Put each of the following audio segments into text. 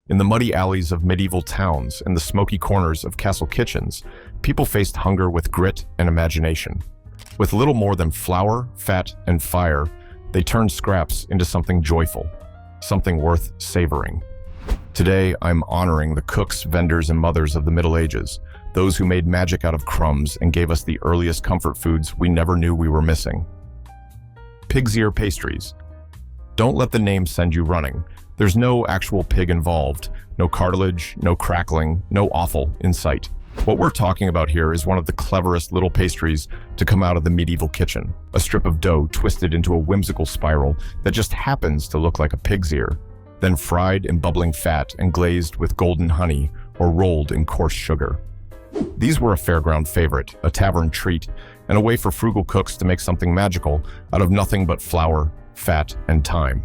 In the muddy alleys of medieval towns and the smoky corners of castle kitchens, people faced hunger with grit and imagination. With little more than flour, fat, and fire, they turned scraps into something joyful, something worth savoring. Today, I'm honoring the cooks, vendors, and mothers of the Middle Ages, those who made magic out of crumbs and gave us the earliest comfort foods we never knew we were missing. Pig's ear pastries. Don't let the name send you running. There's no actual pig involved, no cartilage, no crackling, no offal in sight. What we're talking about here is one of the cleverest little pastries to come out of the medieval kitchen. A strip of dough twisted into a whimsical spiral that just happens to look like a pig's ear, then fried in bubbling fat and glazed with golden honey or rolled in coarse sugar. These were a fairground favorite, a tavern treat, and a way for frugal cooks to make something magical out of nothing but flour, fat, and thyme.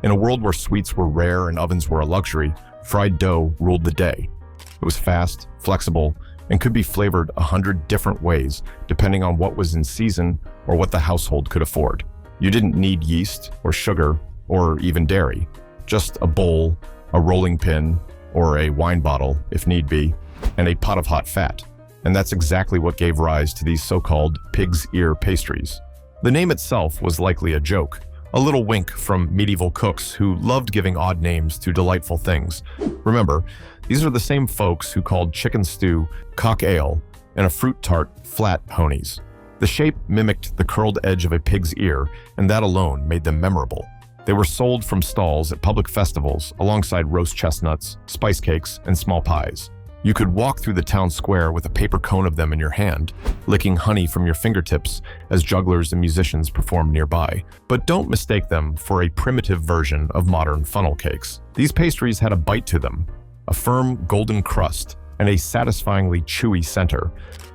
In a world where sweets were rare and ovens were a luxury, fried dough ruled the day. It was fast, flexible, and could be flavored 100 different ways depending on what was in season or what the household could afford. You didn't need yeast or sugar or even dairy, just a bowl, a rolling pin, or a wine bottle if need be, and a pot of hot fat. And that's exactly what gave rise to these so-called pig's ear pastries. The name itself was likely a joke, a little wink from medieval cooks who loved giving odd names to delightful things. Remember, these are the same folks who called chicken stew cock ale and a fruit tart flat ponies. The shape mimicked the curled edge of a pig's ear, and that alone made them memorable. They were sold from stalls at public festivals alongside roast chestnuts, spice cakes, and small pies. You could walk through the town square with a paper cone of them in your hand, licking honey from your fingertips as jugglers and musicians performed nearby. But don't mistake them for a primitive version of modern funnel cakes. These pastries had a bite to them, a firm golden crust, and a satisfyingly chewy center.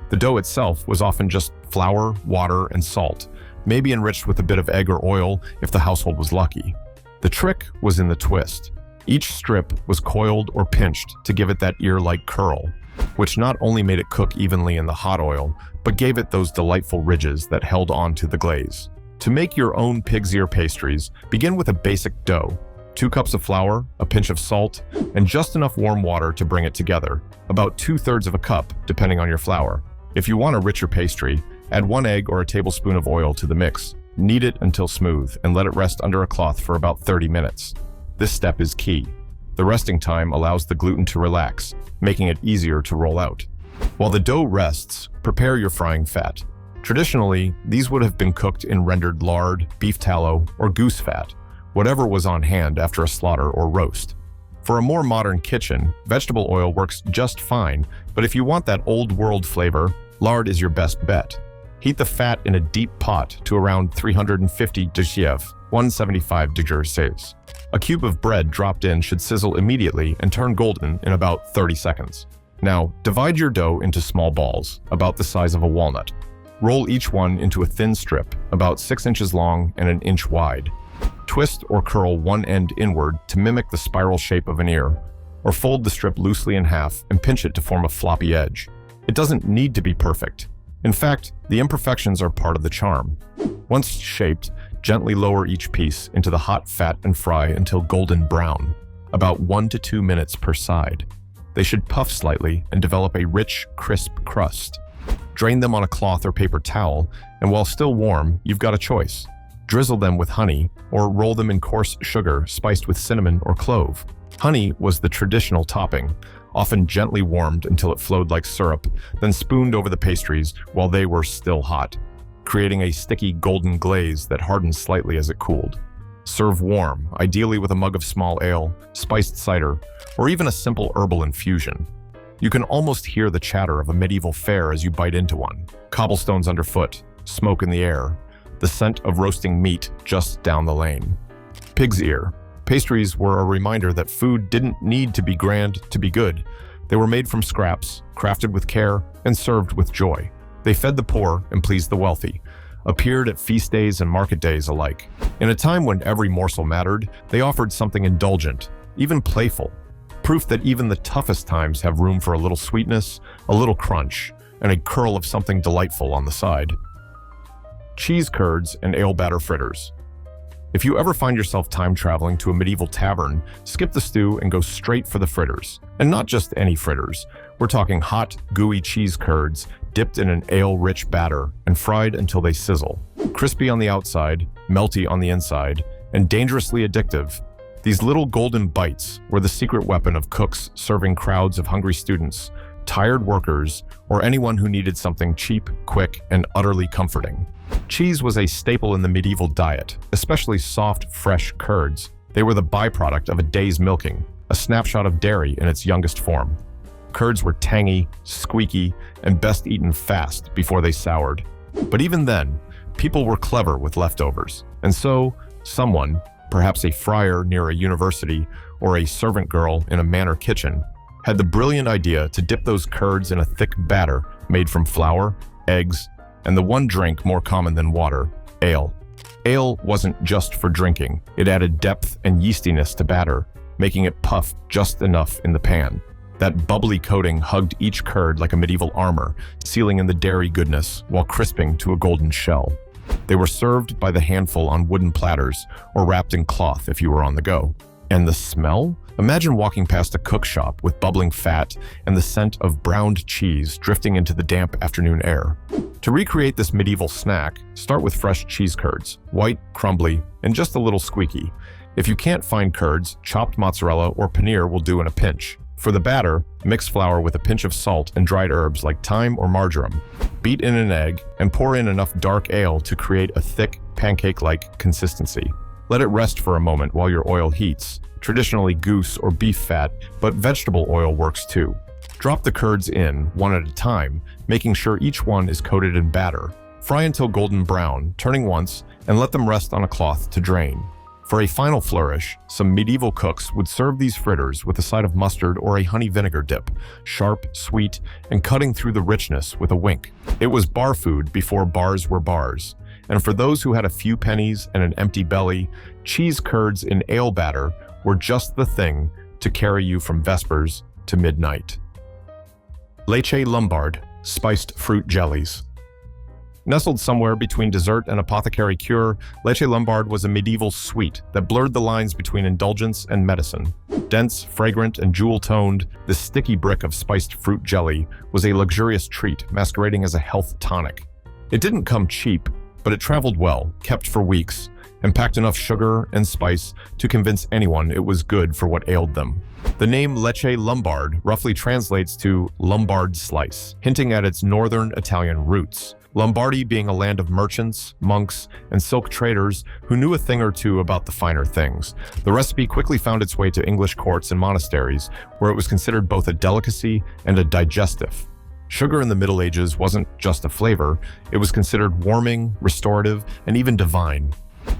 The dough itself was often just flour, water, and salt, maybe enriched with a bit of egg or oil if the household was lucky. The trick was in the twist. Each strip was coiled or pinched to give it that ear-like curl, which not only made it cook evenly in the hot oil, but gave it those delightful ridges that held on to the glaze. To make your own pig's ear pastries, begin with a basic dough, 2 cups of flour, a pinch of salt, and just enough warm water to bring it together, about 2/3 of a cup, depending on your flour. If you want a richer pastry, add 1 egg or a tablespoon of oil to the mix. Knead it until smooth and let it rest under a cloth for about 30 minutes. This step is key. The resting time allows the gluten to relax, making it easier to roll out. While the dough rests, prepare your frying fat. Traditionally, these would have been cooked in rendered lard, beef tallow, or goose fat, whatever was on hand after a slaughter or roast. For a more modern kitchen, vegetable oil works just fine, but if you want that old-world flavor, lard is your best bet. Heat the fat in a deep pot to around 350 degrees, 175 degrees Celsius. A cube of bread dropped in should sizzle immediately and turn golden in about 30 seconds. Now, divide your dough into small balls, about the size of a walnut. Roll each one into a thin strip, about 6 inches long and 1 inch wide. Twist or curl one end inward to mimic the spiral shape of an ear, or fold the strip loosely in half and pinch it to form a floppy edge. It doesn't need to be perfect. In fact, the imperfections are part of the charm. Once shaped, gently lower each piece into the hot fat and fry until golden brown, about 1 to 2 minutes per side. They should puff slightly and develop a rich, crisp crust. Drain them on a cloth or paper towel, and while still warm, you've got a choice. Drizzle them with honey, or roll them in coarse sugar spiced with cinnamon or clove. Honey was the traditional topping, often gently warmed until it flowed like syrup, then spooned over the pastries while they were still hot, creating a sticky golden glaze that hardened slightly as it cooled. Serve warm, ideally with a mug of small ale, spiced cider, or even a simple herbal infusion. You can almost hear the chatter of a medieval fair as you bite into one. Cobblestones underfoot, smoke in the air, the scent of roasting meat just down the lane. Pig's ear. Pastries were a reminder that food didn't need to be grand to be good. They were made from scraps, crafted with care, and served with joy. They fed the poor and pleased the wealthy, appeared at feast days and market days alike. In a time when every morsel mattered, they offered something indulgent, even playful. Proof that even the toughest times have room for a little sweetness, a little crunch, and a curl of something delightful on the side. Cheese curds and ale batter fritters. If you ever find yourself time traveling to a medieval tavern, skip the stew and go straight for the fritters. And not just any fritters. We're talking hot, gooey cheese curds dipped in an ale-rich batter and fried until they sizzle. Crispy on the outside, melty on the inside, and dangerously addictive. These little golden bites were the secret weapon of cooks serving crowds of hungry students, tired workers, or anyone who needed something cheap, quick, and utterly comforting. Cheese was a staple in the medieval diet, especially soft, fresh curds. They were the byproduct of a day's milking, a snapshot of dairy in its youngest form. Curds were tangy, squeaky, and best eaten fast before they soured. But even then, people were clever with leftovers. And so, someone, perhaps a friar near a university or a servant girl in a manor kitchen, had the brilliant idea to dip those curds in a thick batter made from flour, eggs, and the one drink more common than water, ale. Ale wasn't just for drinking. It added depth and yeastiness to batter, making it puff just enough in the pan. That bubbly coating hugged each curd like a medieval armor, sealing in the dairy goodness while crisping to a golden shell. They were served by the handful on wooden platters or wrapped in cloth if you were on the go. And the smell? Imagine walking past a cook shop with bubbling fat and the scent of browned cheese drifting into the damp afternoon air. To recreate this medieval snack, start with fresh cheese curds, white, crumbly, and just a little squeaky. If you can't find curds, chopped mozzarella or paneer will do in a pinch. For the batter, mix flour with a pinch of salt and dried herbs like thyme or marjoram. Beat in an egg and pour in enough dark ale to create a thick, pancake-like consistency. Let it rest for a moment while your oil heats, traditionally goose or beef fat, but vegetable oil works too. Drop the curds in, one at a time, making sure each one is coated in batter. Fry until golden brown, turning once, and let them rest on a cloth to drain. For a final flourish, some medieval cooks would serve these fritters with a side of mustard or a honey vinegar dip, sharp, sweet, and cutting through the richness with a wink. It was bar food before bars were bars. And for those who had a few pennies and an empty belly, cheese curds in ale batter were just the thing to carry you from vespers to midnight. Leche Lombard, spiced fruit jellies. Nestled somewhere between dessert and apothecary cure, Leche Lombard was a medieval sweet that blurred the lines between indulgence and medicine. Dense, fragrant, and jewel-toned, this sticky brick of spiced fruit jelly was a luxurious treat masquerading as a health tonic. It didn't come cheap, but it traveled well, kept for weeks, and packed enough sugar and spice to convince anyone it was good for what ailed them. The name Leche Lombard roughly translates to Lombard slice, hinting at its northern Italian roots. Lombardy being a land of merchants, monks, and silk traders who knew a thing or two about the finer things. The recipe quickly found its way to English courts and monasteries, where it was considered both a delicacy and a digestive. Sugar in the Middle Ages wasn't just a flavor, it was considered warming, restorative, and even divine.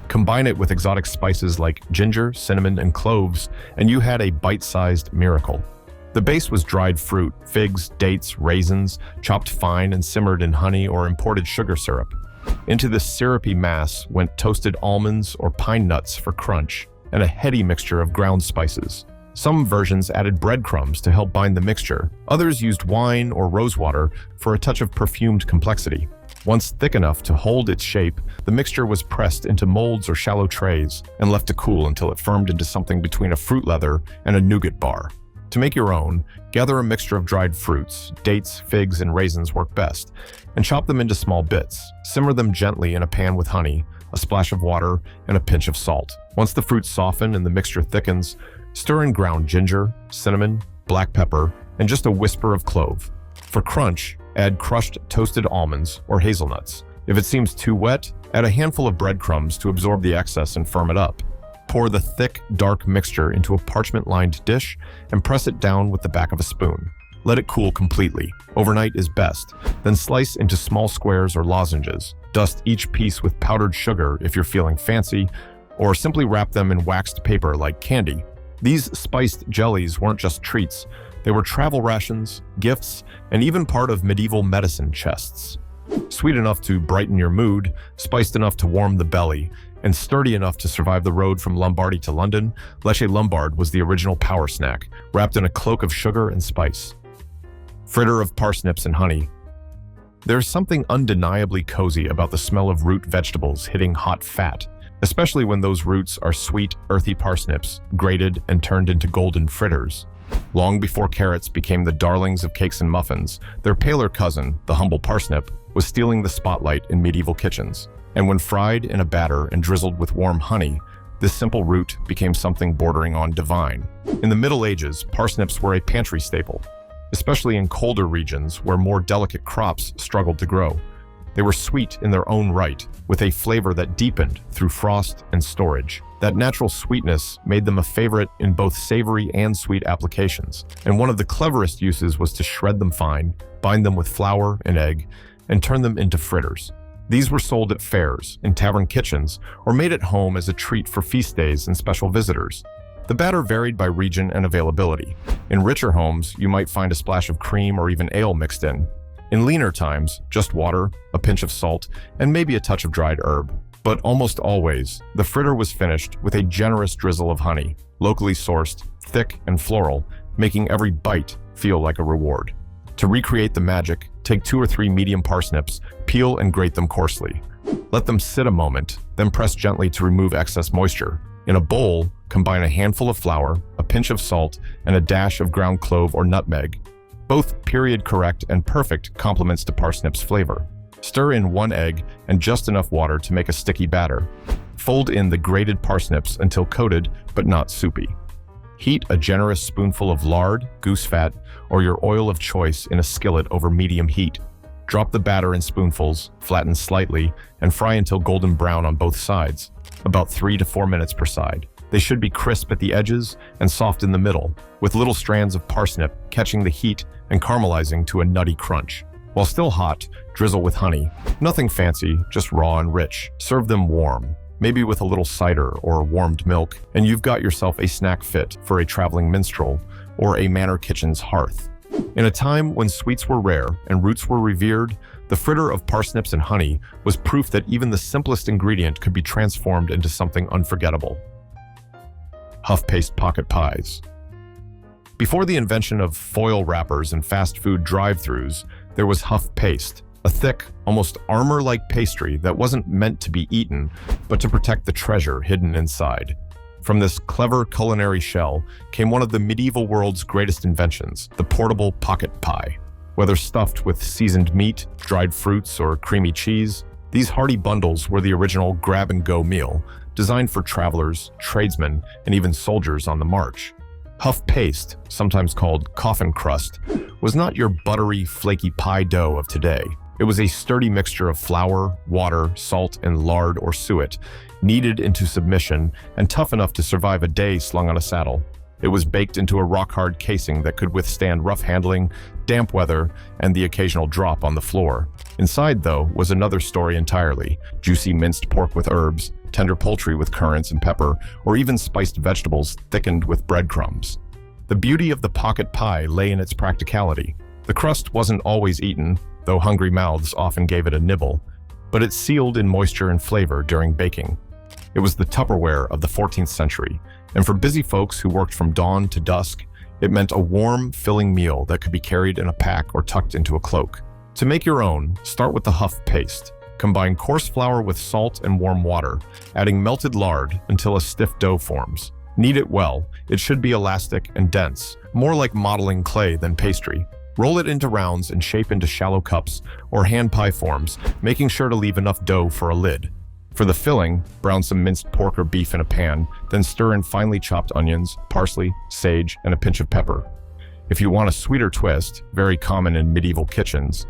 Combine it with exotic spices like ginger, cinnamon, and cloves, and you had a bite-sized miracle. The base was dried fruit, figs, dates, raisins, chopped fine and simmered in honey or imported sugar syrup. Into this syrupy mass went toasted almonds or pine nuts for crunch, and a heady mixture of ground spices. Some versions added breadcrumbs to help bind the mixture. Others used wine or rosewater for a touch of perfumed complexity. Once thick enough to hold its shape, the mixture was pressed into molds or shallow trays and left to cool until it firmed into something between a fruit leather and a nougat bar. To make your own, gather a mixture of dried fruits, dates, figs, and raisins work best, and chop them into small bits. Simmer them gently in a pan with honey, a splash of water, and a pinch of salt. Once the fruits soften and the mixture thickens, stir in ground ginger, cinnamon, black pepper, and just a whisper of clove. For crunch, add crushed toasted almonds or hazelnuts. If it seems too wet, add a handful of breadcrumbs to absorb the excess and firm it up. Pour the thick, dark mixture into a parchment-lined dish and press it down with the back of a spoon. Let it cool completely. Overnight is best. Then slice into small squares or lozenges. Dust each piece with powdered sugar if you're feeling fancy, or simply wrap them in waxed paper like candy. These spiced jellies weren't just treats. They were travel rations, gifts, and even part of medieval medicine chests. Sweet enough to brighten your mood, spiced enough to warm the belly, and sturdy enough to survive the road from Lombardy to London, Leche Lombard was the original power snack, wrapped in a cloak of sugar and spice. Fritter of parsnips and honey. There's something undeniably cozy about the smell of root vegetables hitting hot fat, especially when those roots are sweet, earthy parsnips, grated and turned into golden fritters. Long before carrots became the darlings of cakes and muffins, their paler cousin, the humble parsnip, was stealing the spotlight in medieval kitchens. And when fried in a batter and drizzled with warm honey, this simple root became something bordering on divine. In the Middle Ages, parsnips were a pantry staple, especially in colder regions where more delicate crops struggled to grow. They were sweet in their own right, with a flavor that deepened through frost and storage. That natural sweetness made them a favorite in both savory and sweet applications, and one of the cleverest uses was to shred them fine, bind them with flour and egg, and turn them into fritters. These were sold at fairs, in tavern kitchens, or made at home as a treat for feast days and special visitors. The batter varied by region and availability. In richer homes, you might find a splash of cream or even ale mixed in. In leaner times, just water, a pinch of salt, and maybe a touch of dried herb. But almost always, the fritter was finished with a generous drizzle of honey, locally sourced, thick and floral, making every bite feel like a reward. To recreate the magic, take 2 or 3 medium parsnips, peel and grate them coarsely. Let them sit a moment, then press gently to remove excess moisture. In a bowl, combine a handful of flour, a pinch of salt, and a dash of ground clove or nutmeg. Both period-correct and perfect complements to parsnip's flavor. Stir in 1 egg and just enough water to make a sticky batter. Fold in the grated parsnips until coated but not soupy. Heat a generous spoonful of lard, goose fat, or your oil of choice in a skillet over medium heat. Drop the batter in spoonfuls, flatten slightly, and fry until golden brown on both sides, about 3 to 4 minutes per side. They should be crisp at the edges and soft in the middle, with little strands of parsnip catching the heat and caramelizing to a nutty crunch. While still hot, drizzle with honey. Nothing fancy, just raw and rich. Serve them warm, maybe with a little cider or warmed milk, and you've got yourself a snack fit for a traveling minstrel or a manor kitchen's hearth. In a time when sweets were rare and roots were revered, the fritter of parsnips and honey was proof that even the simplest ingredient could be transformed into something unforgettable. Huff paste pocket pies. Before the invention of foil wrappers and fast food drive-thrus, there was huff paste, a thick, almost armor-like pastry that wasn't meant to be eaten, but to protect the treasure hidden inside. From this clever culinary shell came one of the medieval world's greatest inventions, the portable pocket pie. Whether stuffed with seasoned meat, dried fruits, or creamy cheese, these hearty bundles were the original grab-and-go meal, designed for travelers, tradesmen, and even soldiers on the march. Huff paste, sometimes called coffin crust, was not your buttery, flaky pie dough of today. It was a sturdy mixture of flour, water, salt, and lard or suet, kneaded into submission and tough enough to survive a day slung on a saddle. It was baked into a rock-hard casing that could withstand rough handling, damp weather, and the occasional drop on the floor. Inside, though, was another story entirely: juicy minced pork with herbs, tender poultry with currants and pepper, or even spiced vegetables thickened with breadcrumbs. The beauty of the pocket pie lay in its practicality. The crust wasn't always eaten, though hungry mouths often gave it a nibble, but it sealed in moisture and flavor during baking. It was the Tupperware of the 14th century, and for busy folks who worked from dawn to dusk, it meant a warm, filling meal that could be carried in a pack or tucked into a cloak. To make your own, start with the huff paste. Combine coarse flour with salt and warm water, adding melted lard until a stiff dough forms. Knead it well. It should be elastic and dense, more like modeling clay than pastry. Roll it into rounds and shape into shallow cups or hand pie forms, making sure to leave enough dough for a lid. For the filling, brown some minced pork or beef in a pan, then stir in finely chopped onions, parsley, sage, and a pinch of pepper. If you want a sweeter twist, very common in medieval kitchens,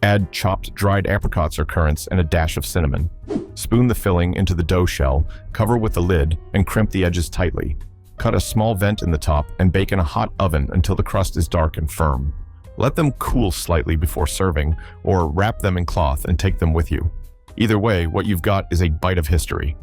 add chopped dried apricots or currants and a dash of cinnamon. Spoon the filling into the dough shell, cover with the lid, and crimp the edges tightly. Cut a small vent in the top and bake in a hot oven until the crust is dark and firm. Let them cool slightly before serving, or wrap them in cloth and take them with you. Either way, what you've got is a bite of history.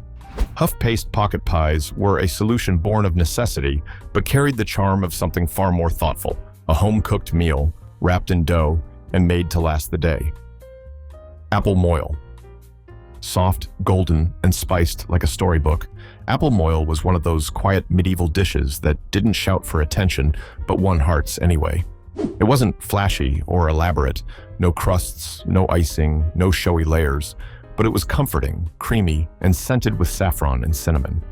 Huff paste pocket pies were a solution born of necessity, but carried the charm of something far more thoughtful: a home-cooked meal, wrapped in dough, and made to last the day. Apple moil. Soft, golden, and spiced like a storybook, apple moil was one of those quiet medieval dishes that didn't shout for attention, but won hearts anyway. It wasn't flashy or elaborate, no crusts, no icing, no showy layers, but it was comforting, creamy, and scented with saffron and cinnamon.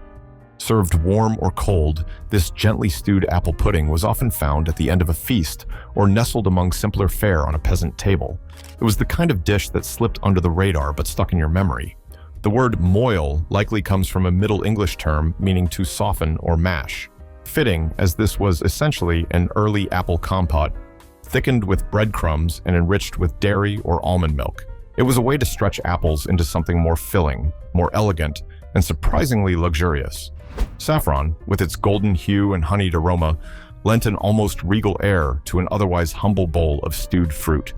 Served warm or cold, this gently stewed apple pudding was often found at the end of a feast or nestled among simpler fare on a peasant table. It was the kind of dish that slipped under the radar but stuck in your memory. The word moil likely comes from a Middle English term meaning to soften or mash. Fitting, as this was essentially an early apple compote, thickened with breadcrumbs and enriched with dairy or almond milk. It was a way to stretch apples into something more filling, more elegant, and surprisingly luxurious. Saffron, with its golden hue and honeyed aroma, lent an almost regal air to an otherwise humble bowl of stewed fruit.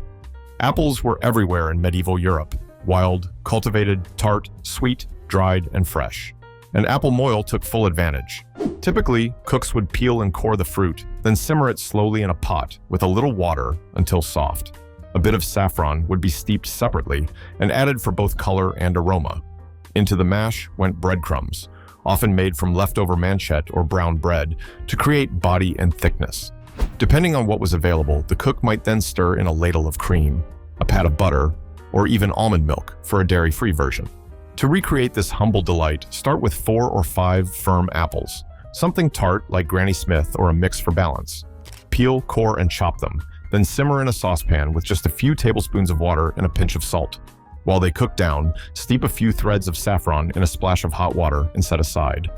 Apples were everywhere in medieval Europe: wild, cultivated, tart, sweet, dried, and fresh. And apple moil took full advantage. Typically, cooks would peel and core the fruit, then simmer it slowly in a pot with a little water until soft. A bit of saffron would be steeped separately and added for both color and aroma. Into the mash went breadcrumbs, often made from leftover manchet or brown bread, to create body and thickness. Depending on what was available, the cook might then stir in a ladle of cream, a pat of butter, or even almond milk for a dairy-free version. To recreate this humble delight, start with 4 or 5 firm apples, something tart like Granny Smith or a mix for balance. Peel, core, and chop them, then simmer in a saucepan with just a few tablespoons of water and a pinch of salt. While they cook down, steep a few threads of saffron in a splash of hot water and set aside.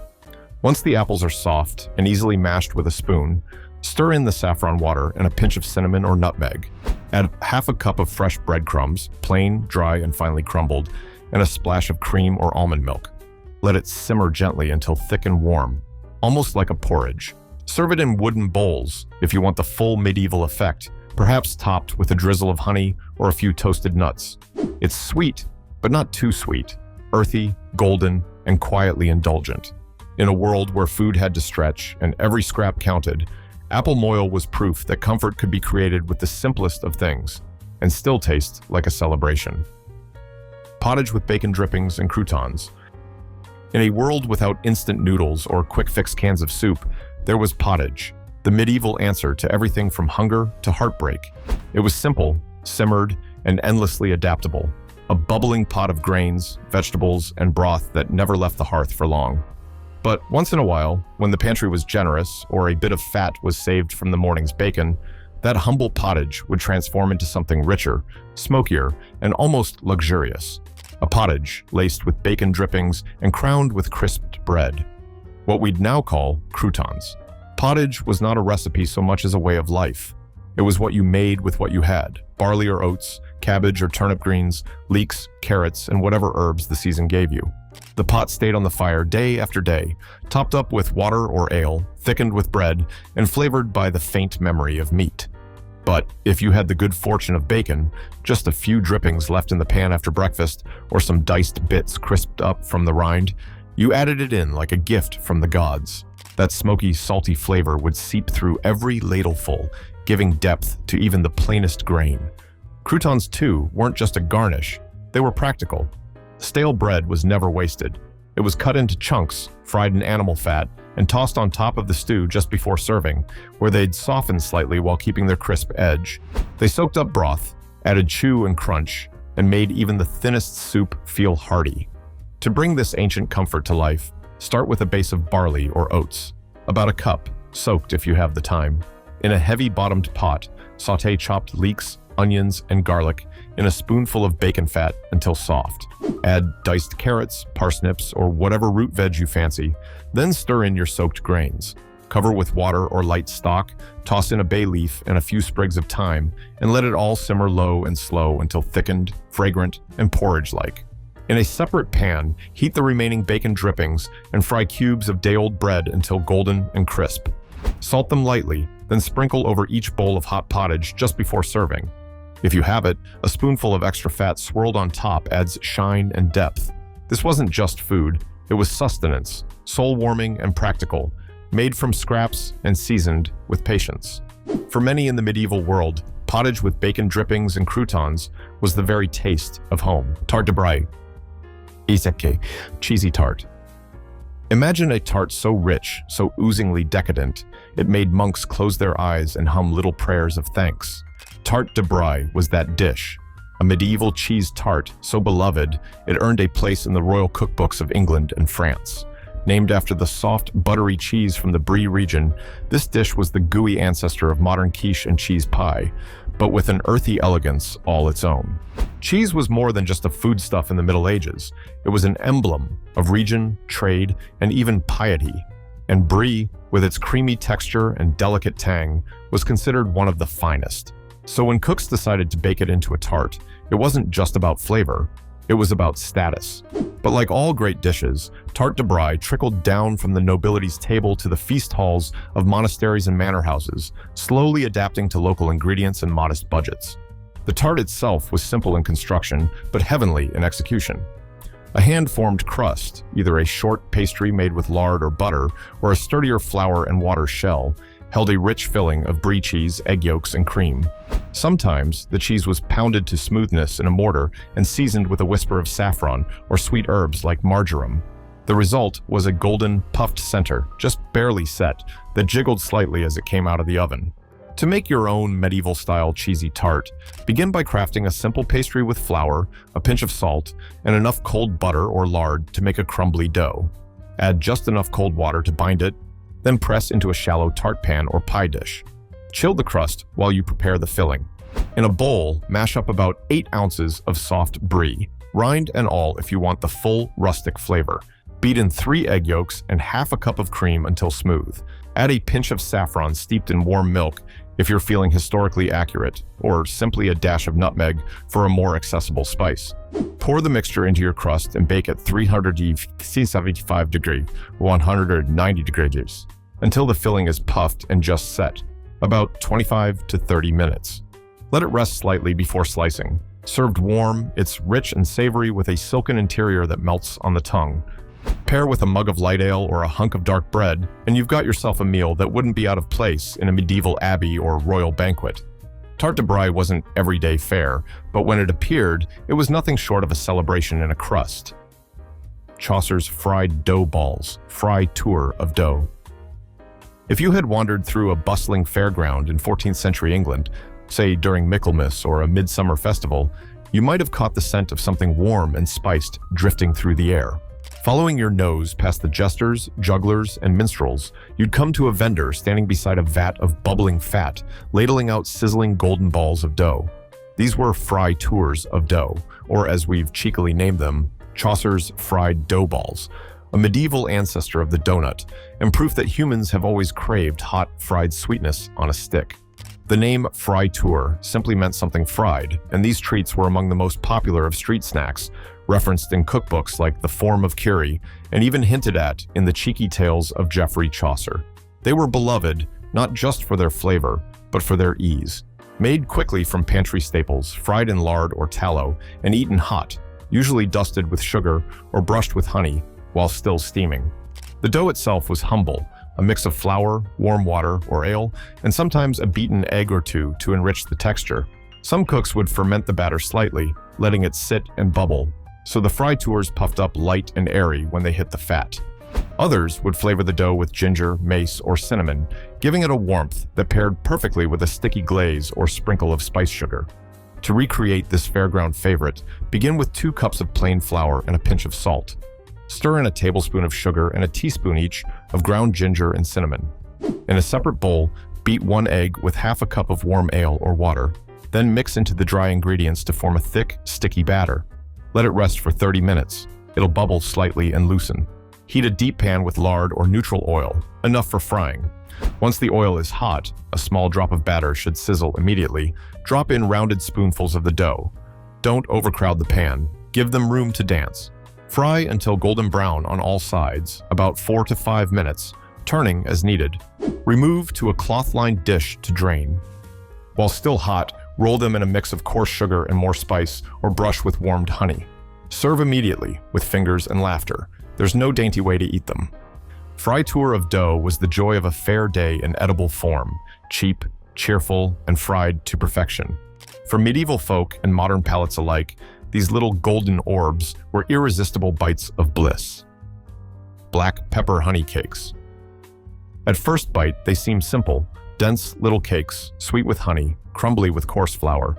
Once the apples are soft and easily mashed with a spoon, stir in the saffron water and a pinch of cinnamon or nutmeg. Add half a cup of fresh breadcrumbs, plain, dry, and finely crumbled, and a splash of cream or almond milk. Let it simmer gently until thick and warm, almost like a porridge. Serve it in wooden bowls if you want the full medieval effect, perhaps topped with a drizzle of honey or a few toasted nuts. It's sweet, but not too sweet, earthy, golden, and quietly indulgent. In a world where food had to stretch and every scrap counted, apple moil was proof that comfort could be created with the simplest of things and still taste like a celebration. Pottage with bacon drippings and croutons. In a world without instant noodles or quick-fix cans of soup, there was pottage, the medieval answer to everything from hunger to heartbreak. It was simple, simmered, and endlessly adaptable. A bubbling pot of grains, vegetables, and broth that never left the hearth for long. But once in a while, when the pantry was generous or a bit of fat was saved from the morning's bacon, that humble pottage would transform into something richer, smokier, and almost luxurious. A pottage laced with bacon drippings and crowned with crisped bread. What we'd now call croutons. Pottage was not a recipe so much as a way of life. It was what you made with what you had: barley or oats, cabbage or turnip greens, leeks, carrots, and whatever herbs the season gave you. The pot stayed on the fire day after day, topped up with water or ale, thickened with bread, and flavored by the faint memory of meat. But if you had the good fortune of bacon, just a few drippings left in the pan after breakfast, or some diced bits crisped up from the rind, you added it in like a gift from the gods. That smoky, salty flavor would seep through every ladleful, giving depth to even the plainest grain. Croutons, too, weren't just a garnish. They were practical. Stale bread was never wasted. It was cut into chunks, fried in animal fat, and tossed on top of the stew just before serving, where they'd soften slightly while keeping their crisp edge. They soaked up broth, added chew and crunch, and made even the thinnest soup feel hearty. To bring this ancient comfort to life, start with a base of barley or oats, about a cup, soaked if you have the time. In a heavy-bottomed pot, sauté chopped leeks, onions, and garlic in a spoonful of bacon fat until soft. Add diced carrots, parsnips, or whatever root veg you fancy, then stir in your soaked grains. Cover with water or light stock, toss in a bay leaf and a few sprigs of thyme, and let it all simmer low and slow until thickened, fragrant, and porridge-like. In a separate pan, heat the remaining bacon drippings and fry cubes of day-old bread until golden and crisp. Salt them lightly, then sprinkle over each bowl of hot pottage just before serving. If you have it, a spoonful of extra fat swirled on top adds shine and depth. This wasn't just food, it was sustenance, soul-warming and practical, made from scraps and seasoned with patience. For many in the medieval world, pottage with bacon drippings and croutons was the very taste of home. Tarte de braie. Iseke, cheesy tart. Imagine a tart so rich, so oozingly decadent, it made monks close their eyes and hum little prayers of thanks. Tarte de braie was that dish. a medieval cheese tart so beloved it earned a place in the royal cookbooks of England and France. Named after the soft, buttery cheese from the Brie region, this dish was the gooey ancestor of modern quiche and cheese pie, but with an earthy elegance all its own. Cheese was more than just a foodstuff in the Middle Ages. It was an emblem of region, trade, and even piety. And Brie, with its creamy texture and delicate tang, was considered one of the finest. So when cooks decided to bake it into a tart, it wasn't just about flavor, it was about status. But like all great dishes, tarte de Brie trickled down from the nobility's table to the feast halls of monasteries and manor houses, slowly adapting to local ingredients and modest budgets. The tart itself was simple in construction, but heavenly in execution. A hand-formed crust, either a short pastry made with lard or butter, or a sturdier flour and water shell, held a rich filling of brie cheese, egg yolks, and cream. Sometimes, the cheese was pounded to smoothness in a mortar and seasoned with a whisper of saffron or sweet herbs like marjoram. The result was a golden, puffed center, just barely set, that jiggled slightly as it came out of the oven. To make your own medieval-style cheesy tart, begin by crafting a simple pastry with flour, a pinch of salt, and enough cold butter or lard to make a crumbly dough. Add just enough cold water to bind it, then press into a shallow tart pan or pie dish. Chill the crust while you prepare the filling. In a bowl, mash up about 8 ounces of soft brie, rind and all if you want the full rustic flavor. Beat in 3 egg yolks and half a cup of cream until smooth. Add a pinch of saffron steeped in warm milk if you're feeling historically accurate, or simply a dash of nutmeg for a more accessible spice. Pour the mixture into your crust and bake at 375 degrees, 190 degrees, until the filling is puffed and just set, about 25 to 30 minutes. Let it rest slightly before slicing. Served warm, it's rich and savory with a silken interior that melts on the tongue. Pair with a mug of light ale or a hunk of dark bread, and you've got yourself a meal that wouldn't be out of place in a medieval abbey or royal banquet. Tarte de Brie wasn't everyday fare, but when it appeared, it was nothing short of a celebration in a crust. Chaucer's fried dough balls, fry tour of dough. If you had wandered through a bustling fairground in 14th century England, say during Michaelmas or a midsummer festival, you might have caught the scent of something warm and spiced drifting through the air. Following your nose past the jesters, jugglers, and minstrels, you'd come to a vendor standing beside a vat of bubbling fat, ladling out sizzling golden balls of dough. These were fry tours of dough, or as we've cheekily named them, Chaucer's fried dough balls, a medieval ancestor of the donut, and proof that humans have always craved hot, fried sweetness on a stick. The name fry tour simply meant something fried, and these treats were among the most popular of street snacks, referenced in cookbooks like The Form of Curie, and even hinted at in the cheeky tales of Geoffrey Chaucer. They were beloved, not just for their flavor, but for their ease. Made quickly from pantry staples, fried in lard or tallow, and eaten hot, usually dusted with sugar or brushed with honey, while still steaming. The dough itself was humble, a mix of flour, warm water, or ale, and sometimes a beaten egg or two to enrich the texture. Some cooks would ferment the batter slightly, letting it sit and bubble, so the fry tours puffed up light and airy when they hit the fat. Others would flavor the dough with ginger, mace, or cinnamon, giving it a warmth that paired perfectly with a sticky glaze or sprinkle of spice sugar. To recreate this fairground favorite, begin with 2 cups of plain flour and a pinch of salt. Stir in a tablespoon of sugar and a teaspoon each of ground ginger and cinnamon. In a separate bowl, beat 1 egg with half a cup of warm ale or water. Then mix into the dry ingredients to form a thick, sticky batter. Let it rest for 30 minutes. It'll bubble slightly and loosen. Heat a deep pan with lard or neutral oil, enough for frying. Once the oil is hot, a small drop of batter should sizzle immediately. Drop in rounded spoonfuls of the dough. Don't overcrowd the pan. Give them room to dance. Fry until golden brown on all sides, about 4 to 5 minutes, turning as needed. Remove to a cloth-lined dish to drain. While still hot, roll them in a mix of coarse sugar and more spice, or brush with warmed honey. Serve immediately, with fingers and laughter. There's no dainty way to eat them. Fry tour of dough was the joy of a fair day in edible form, cheap, cheerful, and fried to perfection. For medieval folk and modern palates alike, these little golden orbs were irresistible bites of bliss. Black pepper honey cakes. At first bite, they seem simple, dense little cakes, sweet with honey, crumbly with coarse flour.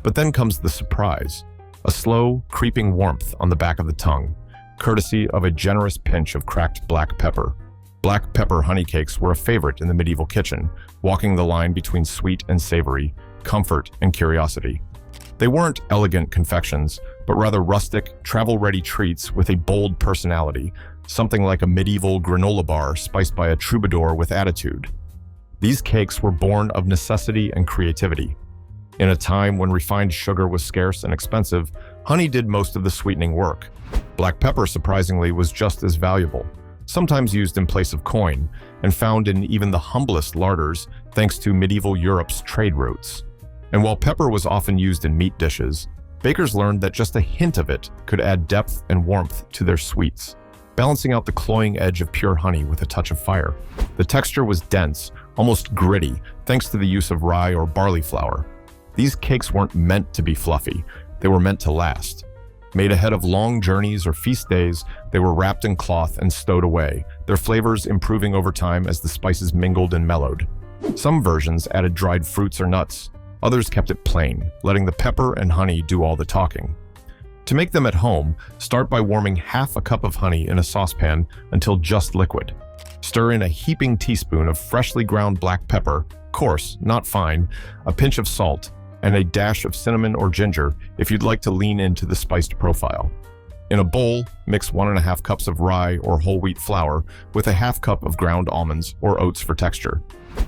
But then comes the surprise, a slow, creeping warmth on the back of the tongue, courtesy of a generous pinch of cracked black pepper. Black pepper honey cakes were a favorite in the medieval kitchen, walking the line between sweet and savory, comfort and curiosity. They weren't elegant confections, but rather rustic, travel-ready treats with a bold personality, something like a medieval granola bar spiced by a troubadour with attitude. These cakes were born of necessity and creativity. In a time when refined sugar was scarce and expensive, honey did most of the sweetening work. Black pepper, surprisingly, was just as valuable, sometimes used in place of coin, and found in even the humblest larders thanks to medieval Europe's trade routes. And while pepper was often used in meat dishes, bakers learned that just a hint of it could add depth and warmth to their sweets, balancing out the cloying edge of pure honey with a touch of fire. The texture was dense, almost gritty, thanks to the use of rye or barley flour. These cakes weren't meant to be fluffy, they were meant to last. Made ahead of long journeys or feast days, they were wrapped in cloth and stowed away, their flavors improving over time as the spices mingled and mellowed. Some versions added dried fruits or nuts, others kept it plain, letting the pepper and honey do all the talking. To make them at home, start by warming half a cup of honey in a saucepan until just liquid. Stir in a heaping teaspoon of freshly ground black pepper, coarse, not fine, a pinch of salt, and a dash of cinnamon or ginger if you'd like to lean into the spiced profile. In a bowl, mix 1.5 cups of rye or whole wheat flour with a half cup of ground almonds or oats for texture.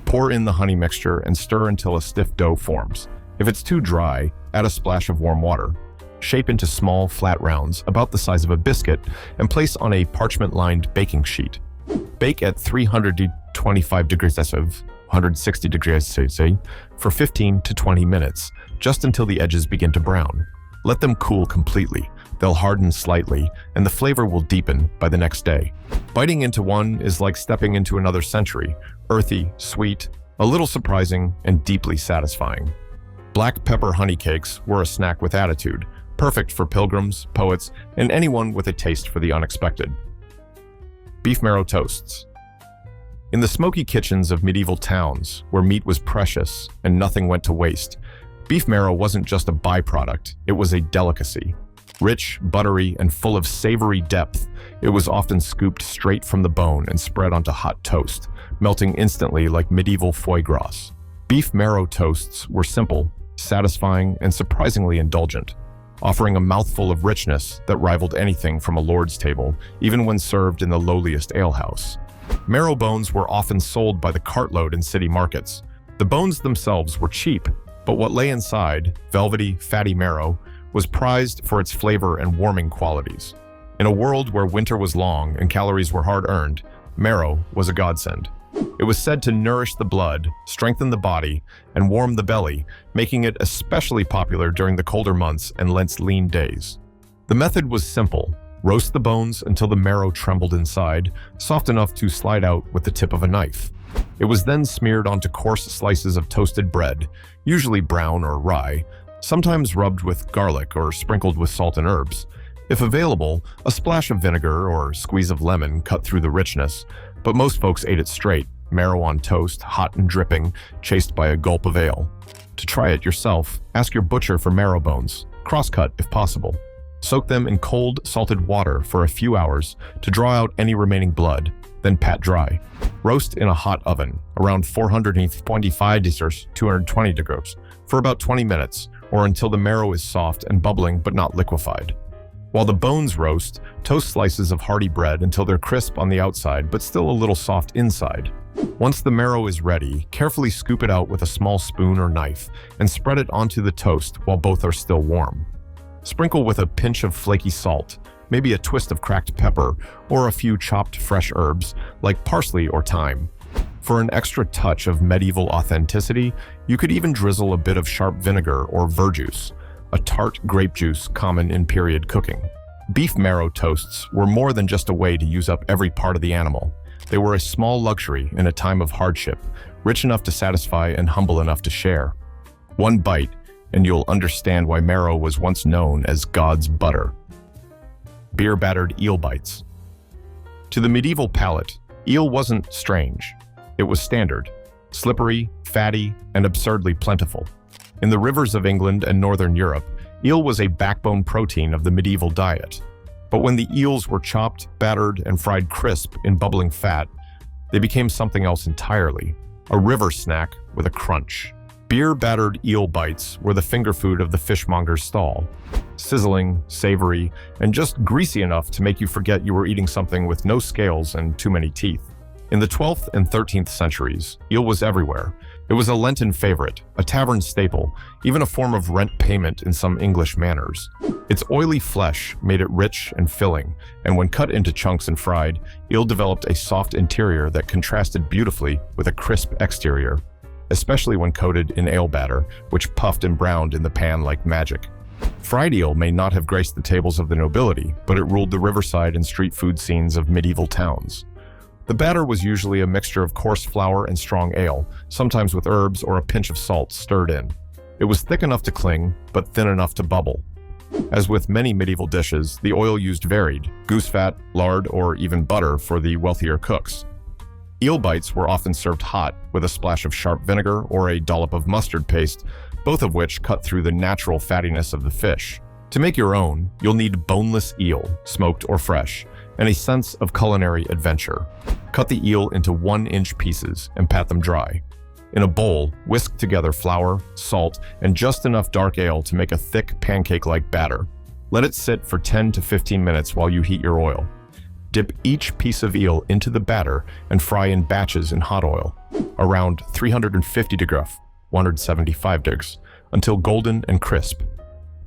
Pour in the honey mixture and stir until a stiff dough forms. If it's too dry, add a splash of warm water. Shape into small, flat rounds about the size of a biscuit and place on a parchment-lined baking sheet. Bake at 325 degrees Celsius, 160 degrees Celsius, for 15 to 20 minutes, just until the edges begin to brown. Let them cool completely. They'll harden slightly, and the flavor will deepen by the next day. Biting into one is like stepping into another century, earthy, sweet, a little surprising, and deeply satisfying. Black pepper honey cakes were a snack with attitude, perfect for pilgrims, poets, and anyone with a taste for the unexpected. Beef marrow toasts. In the smoky kitchens of medieval towns, where meat was precious and nothing went to waste, beef marrow wasn't just a byproduct, it was a delicacy. Rich, buttery, and full of savory depth, it was often scooped straight from the bone and spread onto hot toast, melting instantly like medieval foie gras. Beef marrow toasts were simple, satisfying, and surprisingly indulgent, offering a mouthful of richness that rivaled anything from a lord's table, even when served in the lowliest alehouse. Marrow bones were often sold by the cartload in city markets. The bones themselves were cheap, but what lay inside, velvety, fatty marrow, was prized for its flavor and warming qualities. In a world where winter was long and calories were hard-earned, marrow was a godsend. It was said to nourish the blood, strengthen the body, and warm the belly, making it especially popular during the colder months and Lent's lean days. The method was simple. Roast the bones until the marrow trembled inside, soft enough to slide out with the tip of a knife. It was then smeared onto coarse slices of toasted bread, usually brown or rye, sometimes rubbed with garlic or sprinkled with salt and herbs. If available, a splash of vinegar or squeeze of lemon cut through the richness, but most folks ate it straight, marrow on toast, hot and dripping, chased by a gulp of ale. To try it yourself, ask your butcher for marrow bones, cross-cut if possible. Soak them in cold, salted water for a few hours to draw out any remaining blood, then pat dry. Roast in a hot oven, around 425 degrees, 220 degrees, for about 20 minutes, or until the marrow is soft and bubbling but not liquefied. While the bones roast, toast slices of hearty bread until they're crisp on the outside but still a little soft inside. Once the marrow is ready, carefully scoop it out with a small spoon or knife and spread it onto the toast while both are still warm. Sprinkle with a pinch of flaky salt, maybe a twist of cracked pepper, or a few chopped fresh herbs like parsley or thyme. For an extra touch of medieval authenticity, you could even drizzle a bit of sharp vinegar or verjuice, a tart grape juice common in period cooking. Beef marrow toasts were more than just a way to use up every part of the animal. They were a small luxury in a time of hardship, rich enough to satisfy and humble enough to share. One bite, and you'll understand why marrow was once known as God's butter. Beer-battered eel bites. To the medieval palate, eel wasn't strange. It was standard, slippery, fatty, and absurdly plentiful. In the rivers of England and northern Europe, eel was a backbone protein of the medieval diet. But when the eels were chopped, battered, and fried crisp in bubbling fat, they became something else entirely, a river snack with a crunch. Beer-battered eel bites were the finger food of the fishmonger's stall, sizzling, savory, and just greasy enough to make you forget you were eating something with no scales and too many teeth. In the 12th and 13th centuries, eel was everywhere. It was a Lenten favorite, a tavern staple, even a form of rent payment in some English manors. Its oily flesh made it rich and filling, and when cut into chunks and fried, eel developed a soft interior that contrasted beautifully with a crisp exterior, especially when coated in ale batter, which puffed and browned in the pan like magic. Fried eel may not have graced the tables of the nobility, but it ruled the riverside and street food scenes of medieval towns. The batter was usually a mixture of coarse flour and strong ale, sometimes with herbs or a pinch of salt stirred in. It was thick enough to cling, but thin enough to bubble. As with many medieval dishes, the oil used varied: goose fat, lard, or even butter for the wealthier cooks. Eel bites were often served hot, with a splash of sharp vinegar or a dollop of mustard paste, both of which cut through the natural fattiness of the fish. To make your own, you'll need boneless eel, smoked or fresh, and a sense of culinary adventure. Cut the eel into 1-inch pieces and pat them dry. In a bowl, whisk together flour, salt, and just enough dark ale to make a thick pancake-like batter. Let it sit for 10 to 15 minutes while you heat your oil. Dip each piece of eel into the batter and fry in batches in hot oil, around 350 degrees, 175 degrees, until golden and crisp.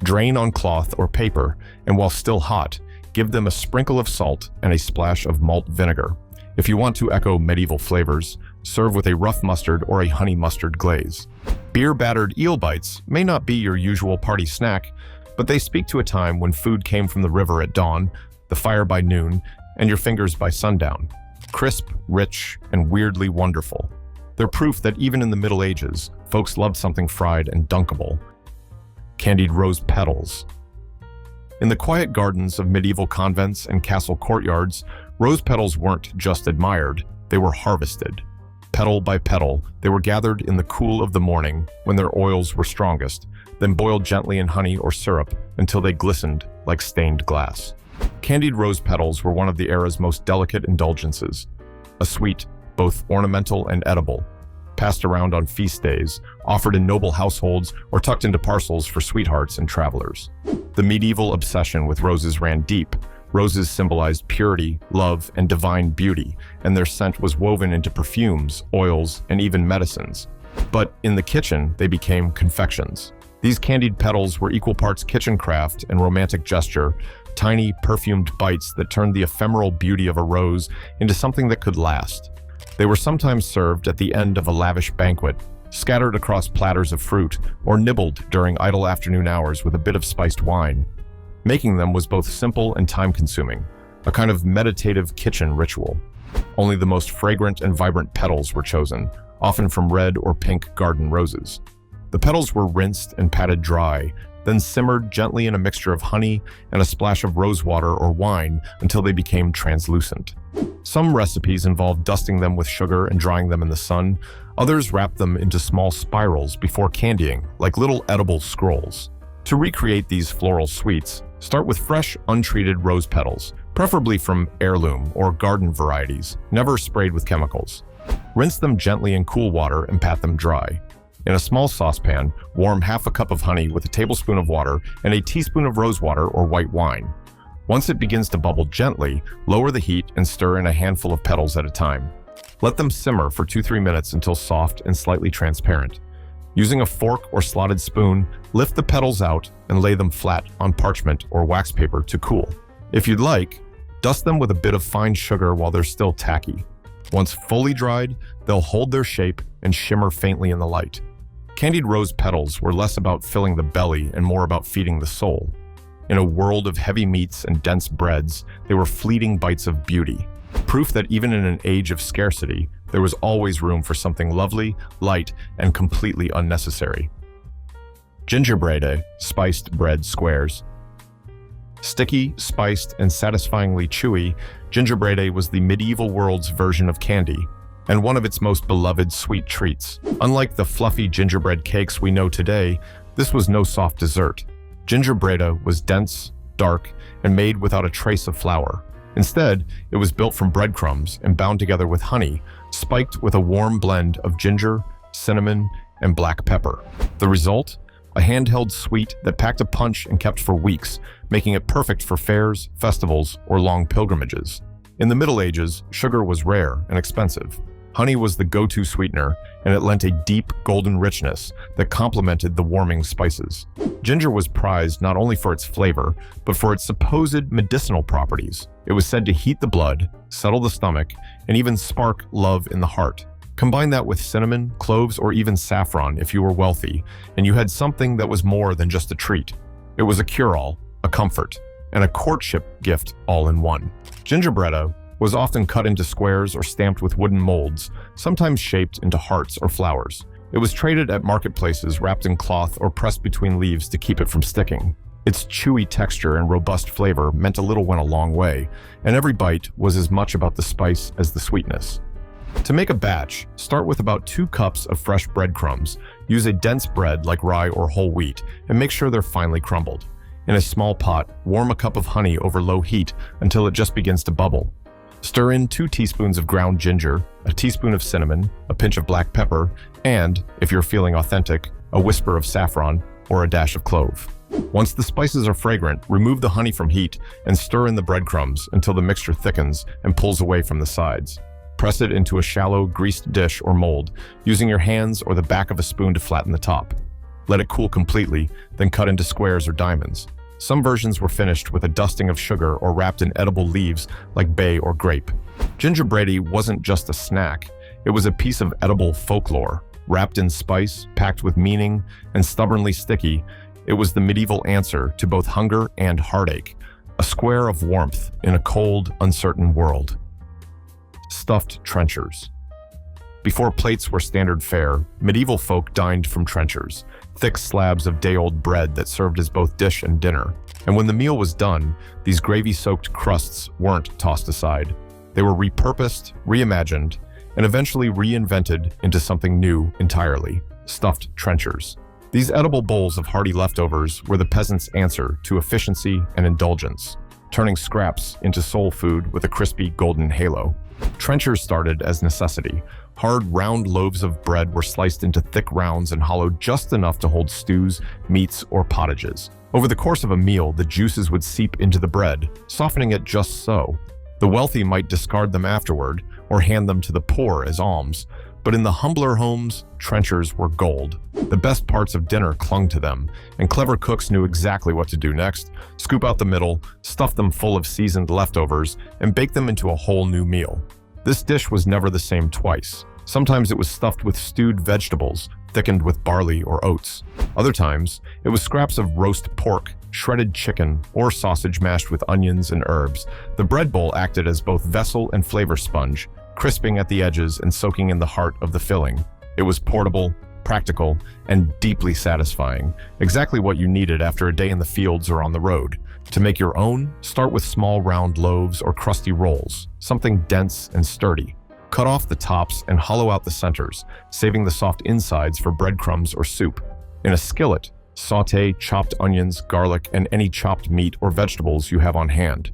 Drain on cloth or paper, and while still hot, give them a sprinkle of salt and a splash of malt vinegar. If you want to echo medieval flavors, serve with a rough mustard or a honey mustard glaze. Beer-battered eel bites may not be your usual party snack, but they speak to a time when food came from the river at dawn, the fire by noon, and your fingers by sundown. Crisp, rich, and weirdly wonderful. They're proof that even in the Middle Ages, folks loved something fried and dunkable. Candied rose petals. In the quiet gardens of medieval convents and castle courtyards, rose petals weren't just admired, they were harvested. Petal by petal, they were gathered in the cool of the morning when their oils were strongest, then boiled gently in honey or syrup until they glistened like stained glass. Candied rose petals were one of the era's most delicate indulgences, a sweet, both ornamental and edible, passed around on feast days, offered in noble households, or tucked into parcels for sweethearts and travelers. The medieval obsession with roses ran deep. Roses symbolized purity, love, and divine beauty, and their scent was woven into perfumes, oils, and even medicines. But in the kitchen, they became confections. These candied petals were equal parts kitchen craft and romantic gesture, tiny, perfumed bites that turned the ephemeral beauty of a rose into something that could last. They were sometimes served at the end of a lavish banquet, scattered across platters of fruit, or nibbled during idle afternoon hours with a bit of spiced wine. Making them was both simple and time-consuming, a kind of meditative kitchen ritual. Only the most fragrant and vibrant petals were chosen, often from red or pink garden roses. The petals were rinsed and patted dry, then simmered gently in a mixture of honey and a splash of rose water or wine until they became translucent. Some recipes involved dusting them with sugar and drying them in the sun. Others wrapped them into small spirals before candying, like little edible scrolls. To recreate these floral sweets, start with fresh, untreated rose petals, preferably from heirloom or garden varieties, never sprayed with chemicals. Rinse them gently in cool water and pat them dry. In a small saucepan, warm half a cup of honey with a tablespoon of water and a teaspoon of rose water or white wine. Once it begins to bubble gently, lower the heat and stir in a handful of petals at a time. Let them simmer for 2-3 minutes until soft and slightly transparent. Using a fork or slotted spoon, lift the petals out and lay them flat on parchment or wax paper to cool. If you'd like, dust them with a bit of fine sugar while they're still tacky. Once fully dried, they'll hold their shape and shimmer faintly in the light. Candied rose petals were less about filling the belly and more about feeding the soul. In a world of heavy meats and dense breads, they were fleeting bites of beauty. Proof that even in an age of scarcity, there was always room for something lovely, light, and completely unnecessary. Gingerbread, spiced bread squares. Sticky, spiced, and satisfyingly chewy, gingerbread was the medieval world's version of candy. and one of its most beloved sweet treats. Unlike the fluffy gingerbread cakes we know today, this was no soft dessert. Gingerbread was dense, dark, and made without a trace of flour. Instead, it was built from breadcrumbs and bound together with honey, spiked with a warm blend of ginger, cinnamon, and black pepper. The result? A handheld sweet that packed a punch and kept for weeks, making it perfect for fairs, festivals, or long pilgrimages. In the Middle Ages, sugar was rare and expensive. Honey was the go-to sweetener, and it lent a deep, golden richness that complemented the warming spices. Ginger was prized not only for its flavor, but for its supposed medicinal properties. It was said to heat the blood, settle the stomach, and even spark love in the heart. Combine that with cinnamon, cloves, or even saffron if you were wealthy, and you had something that was more than just a treat. It was a cure-all, a comfort, and a courtship gift all in one. Gingerbread was often cut into squares or stamped with wooden molds, sometimes shaped into hearts or flowers. It was traded at marketplaces wrapped in cloth or pressed between leaves to keep it from sticking. Its chewy texture and robust flavor meant a little went a long way, and every bite was as much about the spice as the sweetness. To make a batch, start with about 2 cups of fresh breadcrumbs. Use a dense bread like rye or whole wheat, and make sure they're finely crumbled. In a small pot, warm a cup of honey over low heat until it just begins to bubble. Stir in 2 teaspoons of ground ginger, a teaspoon of cinnamon, a pinch of black pepper, and, if you're feeling authentic, a whisper of saffron or a dash of clove. Once the spices are fragrant, remove the honey from heat and stir in the breadcrumbs until the mixture thickens and pulls away from the sides. Press it into a shallow, greased dish or mold, using your hands or the back of a spoon to flatten the top. Let it cool completely, then cut into squares or diamonds. Some versions were finished with a dusting of sugar or wrapped in edible leaves like bay or grape. Gingerbread wasn't just a snack, it was a piece of edible folklore. Wrapped in spice, packed with meaning, and stubbornly sticky, it was the medieval answer to both hunger and heartache, a square of warmth in a cold, uncertain world. Stuffed trenchers. Before plates were standard fare, medieval folk dined from trenchers, thick slabs of day-old bread that served as both dish and dinner. And when the meal was done, these gravy-soaked crusts weren't tossed aside. They were repurposed, reimagined, and eventually reinvented into something new entirely: stuffed trenchers. These edible bowls of hearty leftovers were the peasants' answer to efficiency and indulgence, turning scraps into soul food with a crispy golden halo. Trenchers started as necessity. Hard, round loaves of bread were sliced into thick rounds and hollowed just enough to hold stews, meats, or pottages. Over the course of a meal, the juices would seep into the bread, softening it just so. The wealthy might discard them afterward or hand them to the poor as alms, but in the humbler homes, trenchers were gold. The best parts of dinner clung to them, and clever cooks knew exactly what to do next: scoop out the middle, stuff them full of seasoned leftovers, and bake them into a whole new meal. This dish was never the same twice. Sometimes it was stuffed with stewed vegetables, thickened with barley or oats. Other times, it was scraps of roast pork, shredded chicken, or sausage mashed with onions and herbs. The bread bowl acted as both vessel and flavor sponge, crisping at the edges and soaking in the heart of the filling. It was portable, practical, and deeply satisfying, exactly what you needed after a day in the fields or on the road. To make your own, start with small round loaves or crusty rolls, something dense and sturdy. Cut off the tops and hollow out the centers, saving the soft insides for breadcrumbs or soup. In a skillet, sauté chopped onions, garlic, and any chopped meat or vegetables you have on hand.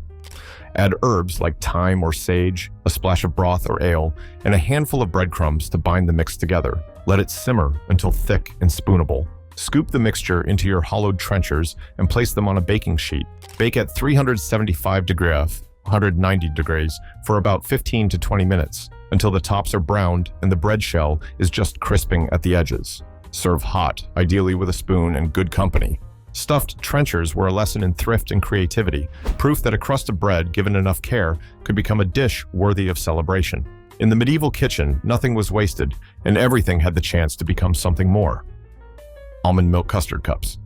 Add herbs like thyme or sage, a splash of broth or ale, and a handful of breadcrumbs to bind the mix together. Let it simmer until thick and spoonable. Scoop the mixture into your hollowed trenchers and place them on a baking sheet. Bake at 375 degrees, 190 degrees, for about 15 to 20 minutes, until the tops are browned and the bread shell is just crisping at the edges. Serve hot, ideally with a spoon and good company. Stuffed trenchers were a lesson in thrift and creativity, proof that a crust of bread, given enough care, could become a dish worthy of celebration. In the medieval kitchen, nothing was wasted, and everything had the chance to become something more. Almond milk custard cups.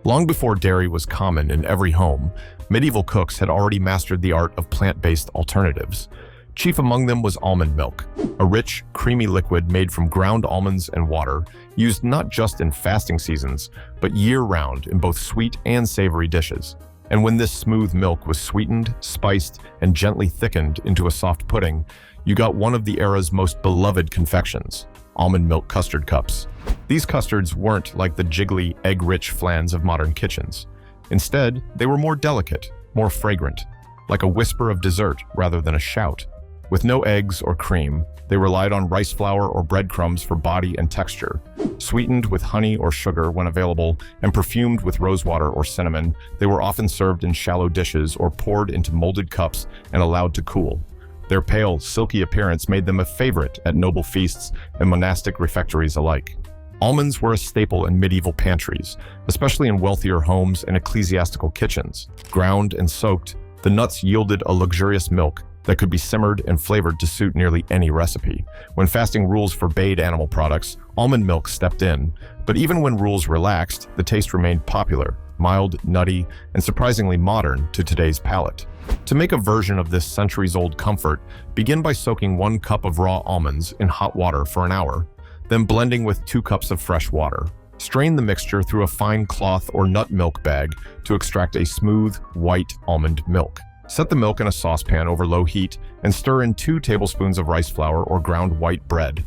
Long before dairy was common in every home, medieval cooks had already mastered the art of plant-based alternatives. Chief among them was almond milk, a rich, creamy liquid made from ground almonds and water, used not just in fasting seasons, but year-round in both sweet and savory dishes. And when this smooth milk was sweetened, spiced, and gently thickened into a soft pudding, you got one of the era's most beloved confections, almond milk custard cups. These custards weren't like the jiggly, egg-rich flans of modern kitchens. Instead, they were more delicate, more fragrant, like a whisper of dessert rather than a shout. With no eggs or cream, they relied on rice flour or breadcrumbs for body and texture. Sweetened with honey or sugar when available and perfumed with rosewater or cinnamon, they were often served in shallow dishes or poured into molded cups and allowed to cool. Their pale, silky appearance made them a favorite at noble feasts and monastic refectories alike. Almonds were a staple in medieval pantries, especially in wealthier homes and ecclesiastical kitchens. Ground and soaked, the nuts yielded a luxurious milk that could be simmered and flavored to suit nearly any recipe. When fasting rules forbade animal products, almond milk stepped in. But even when rules relaxed, the taste remained popular, mild, nutty, and surprisingly modern to today's palate. To make a version of this centuries-old comfort, begin by soaking 1 cup of raw almonds in hot water for an hour, then blending with 2 cups of fresh water. Strain the mixture through a fine cloth or nut milk bag to extract a smooth, white almond milk. Set the milk in a saucepan over low heat and stir in 2 tablespoons of rice flour or ground white bread.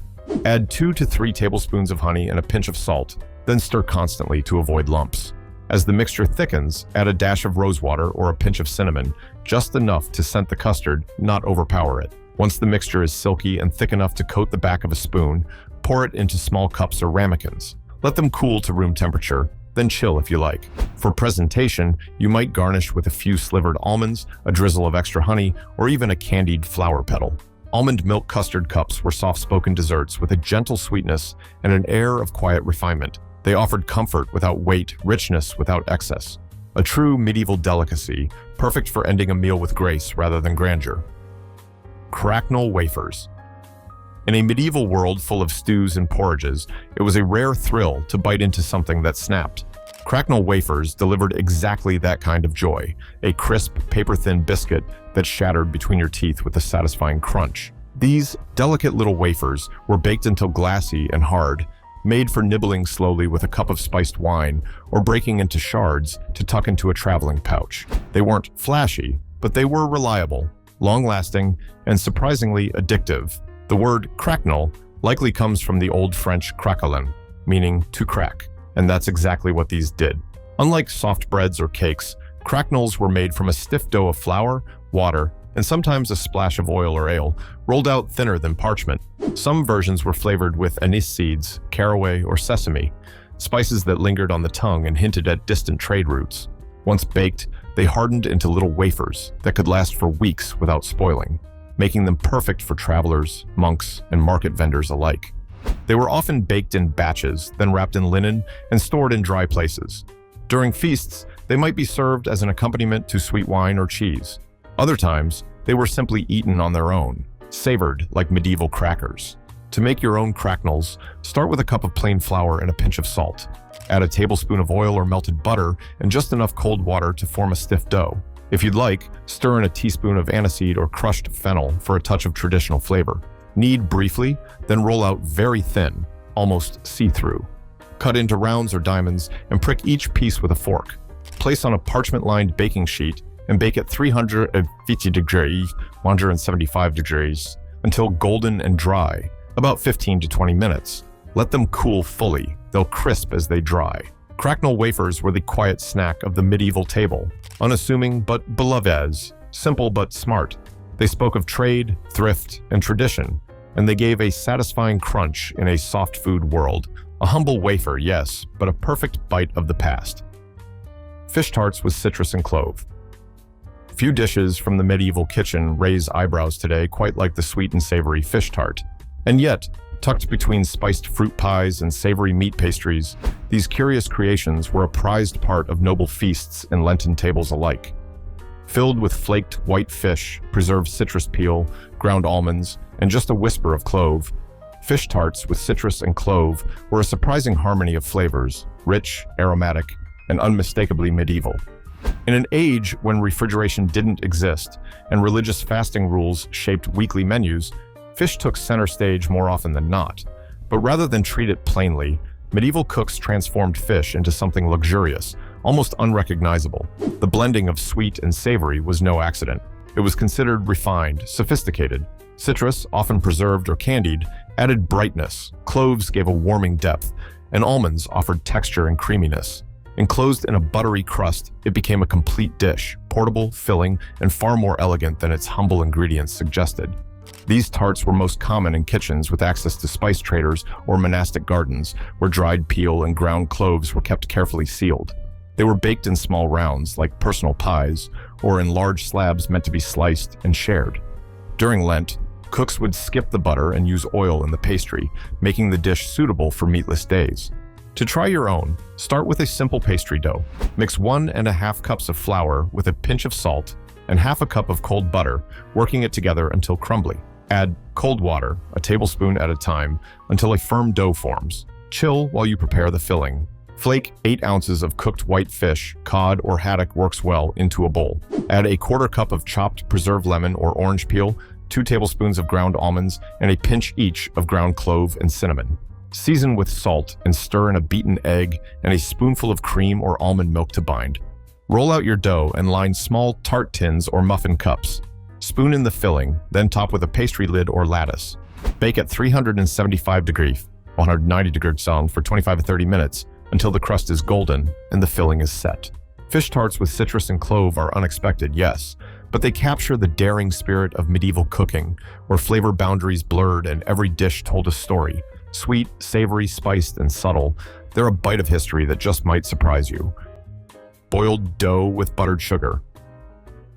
Add 2 to 3 tablespoons of honey and a pinch of salt, then stir constantly to avoid lumps. As the mixture thickens, add a dash of rosewater or a pinch of cinnamon, just enough to scent the custard, not overpower it. Once the mixture is silky and thick enough to coat the back of a spoon, pour it into small cups or ramekins. Let them cool to room temperature, then chill if you like. For presentation, you might garnish with a few slivered almonds, a drizzle of extra honey, or even a candied flower petal. Almond milk custard cups were soft-spoken desserts with a gentle sweetness and an air of quiet refinement. They offered comfort without weight, richness without excess. A true medieval delicacy, perfect for ending a meal with grace rather than grandeur. Cracknel wafers. In a medieval world full of stews and porridges, it was a rare thrill to bite into something that snapped. Cracknel wafers delivered exactly that kind of joy, a crisp, paper-thin biscuit that shattered between your teeth with a satisfying crunch. These delicate little wafers were baked until glassy and hard, made for nibbling slowly with a cup of spiced wine or breaking into shards to tuck into a traveling pouch. They weren't flashy, but they were reliable, long-lasting, and surprisingly addictive. The word cracknel likely comes from the Old French craquelin, meaning to crack, and that's exactly what these did. Unlike soft breads or cakes, cracknels were made from a stiff dough of flour, water, and sometimes a splash of oil or ale, rolled out thinner than parchment. Some versions were flavored with anise seeds, caraway, or sesame, spices that lingered on the tongue and hinted at distant trade routes. Once baked, they hardened into little wafers that could last for weeks without spoiling, making them perfect for travelers, monks, and market vendors alike. They were often baked in batches, then wrapped in linen and stored in dry places. During feasts, they might be served as an accompaniment to sweet wine or cheese. Other times, they were simply eaten on their own, savored like medieval crackers. To make your own cracknels, start with a cup of plain flour and a pinch of salt. Add a tablespoon of oil or melted butter and just enough cold water to form a stiff dough. If you'd like, stir in a teaspoon of aniseed or crushed fennel for a touch of traditional flavor. Knead briefly, then roll out very thin, almost see-through. Cut into rounds or diamonds and prick each piece with a fork. Place on a parchment-lined baking sheet and bake at 350 degrees, 175 degrees, until golden and dry, about 15 to 20 minutes. Let them cool fully. They'll crisp as they dry. Cracknel wafers were the quiet snack of the medieval table, unassuming but beloved as, simple but smart. They spoke of trade, thrift, and tradition, and they gave a satisfying crunch in a soft food world. A humble wafer, yes, but a perfect bite of the past. Fish tarts with citrus and clove. Few dishes from the medieval kitchen raise eyebrows today quite like the sweet and savory fish tart. And yet, tucked between spiced fruit pies and savory meat pastries, these curious creations were a prized part of noble feasts and Lenten tables alike. Filled with flaked white fish, preserved citrus peel, ground almonds, and just a whisper of clove, fish tarts with citrus and clove were a surprising harmony of flavors, rich, aromatic, and unmistakably medieval. In an age when refrigeration didn't exist and religious fasting rules shaped weekly menus, fish took center stage more often than not. But rather than treat it plainly, medieval cooks transformed fish into something luxurious, almost unrecognizable. The blending of sweet and savory was no accident. It was considered refined, sophisticated, Citrus, often preserved or candied, added brightness, cloves gave a warming depth, and almonds offered texture and creaminess. Enclosed in a buttery crust, it became a complete dish, portable, filling, and far more elegant than its humble ingredients suggested. These tarts were most common in kitchens with access to spice traders or monastic gardens, where dried peel and ground cloves were kept carefully sealed. They were baked in small rounds, like personal pies, or in large slabs meant to be sliced and shared. During Lent, cooks would skip the butter and use oil in the pastry, making the dish suitable for meatless days. To try your own, start with a simple pastry dough. Mix 1½ cups of flour with a pinch of salt and ½ cup of cold butter, working it together until crumbly. Add cold water, a tablespoon at a time, until a firm dough forms. Chill while you prepare the filling. Flake 8 ounces of cooked white fish, cod or haddock works well, into a bowl. Add a ¼ cup of chopped preserved lemon or orange peel, 2 tablespoons of ground almonds, and a pinch each of ground clove and cinnamon. Season with salt and stir in a beaten egg and a spoonful of cream or almond milk to bind. Roll out your dough and line small tart tins or muffin cups. Spoon in the filling, then top with a pastry lid or lattice. Bake at 375 degrees, 190 degrees Celsius for 25 to 30 minutes until the crust is golden and the filling is set. Fish tarts with citrus and clove are unexpected, yes, but they capture the daring spirit of medieval cooking, where flavor boundaries blurred and every dish told a story. Sweet, savory, spiced, and subtle, they're a bite of history that just might surprise you. Boiled dough with buttered sugar.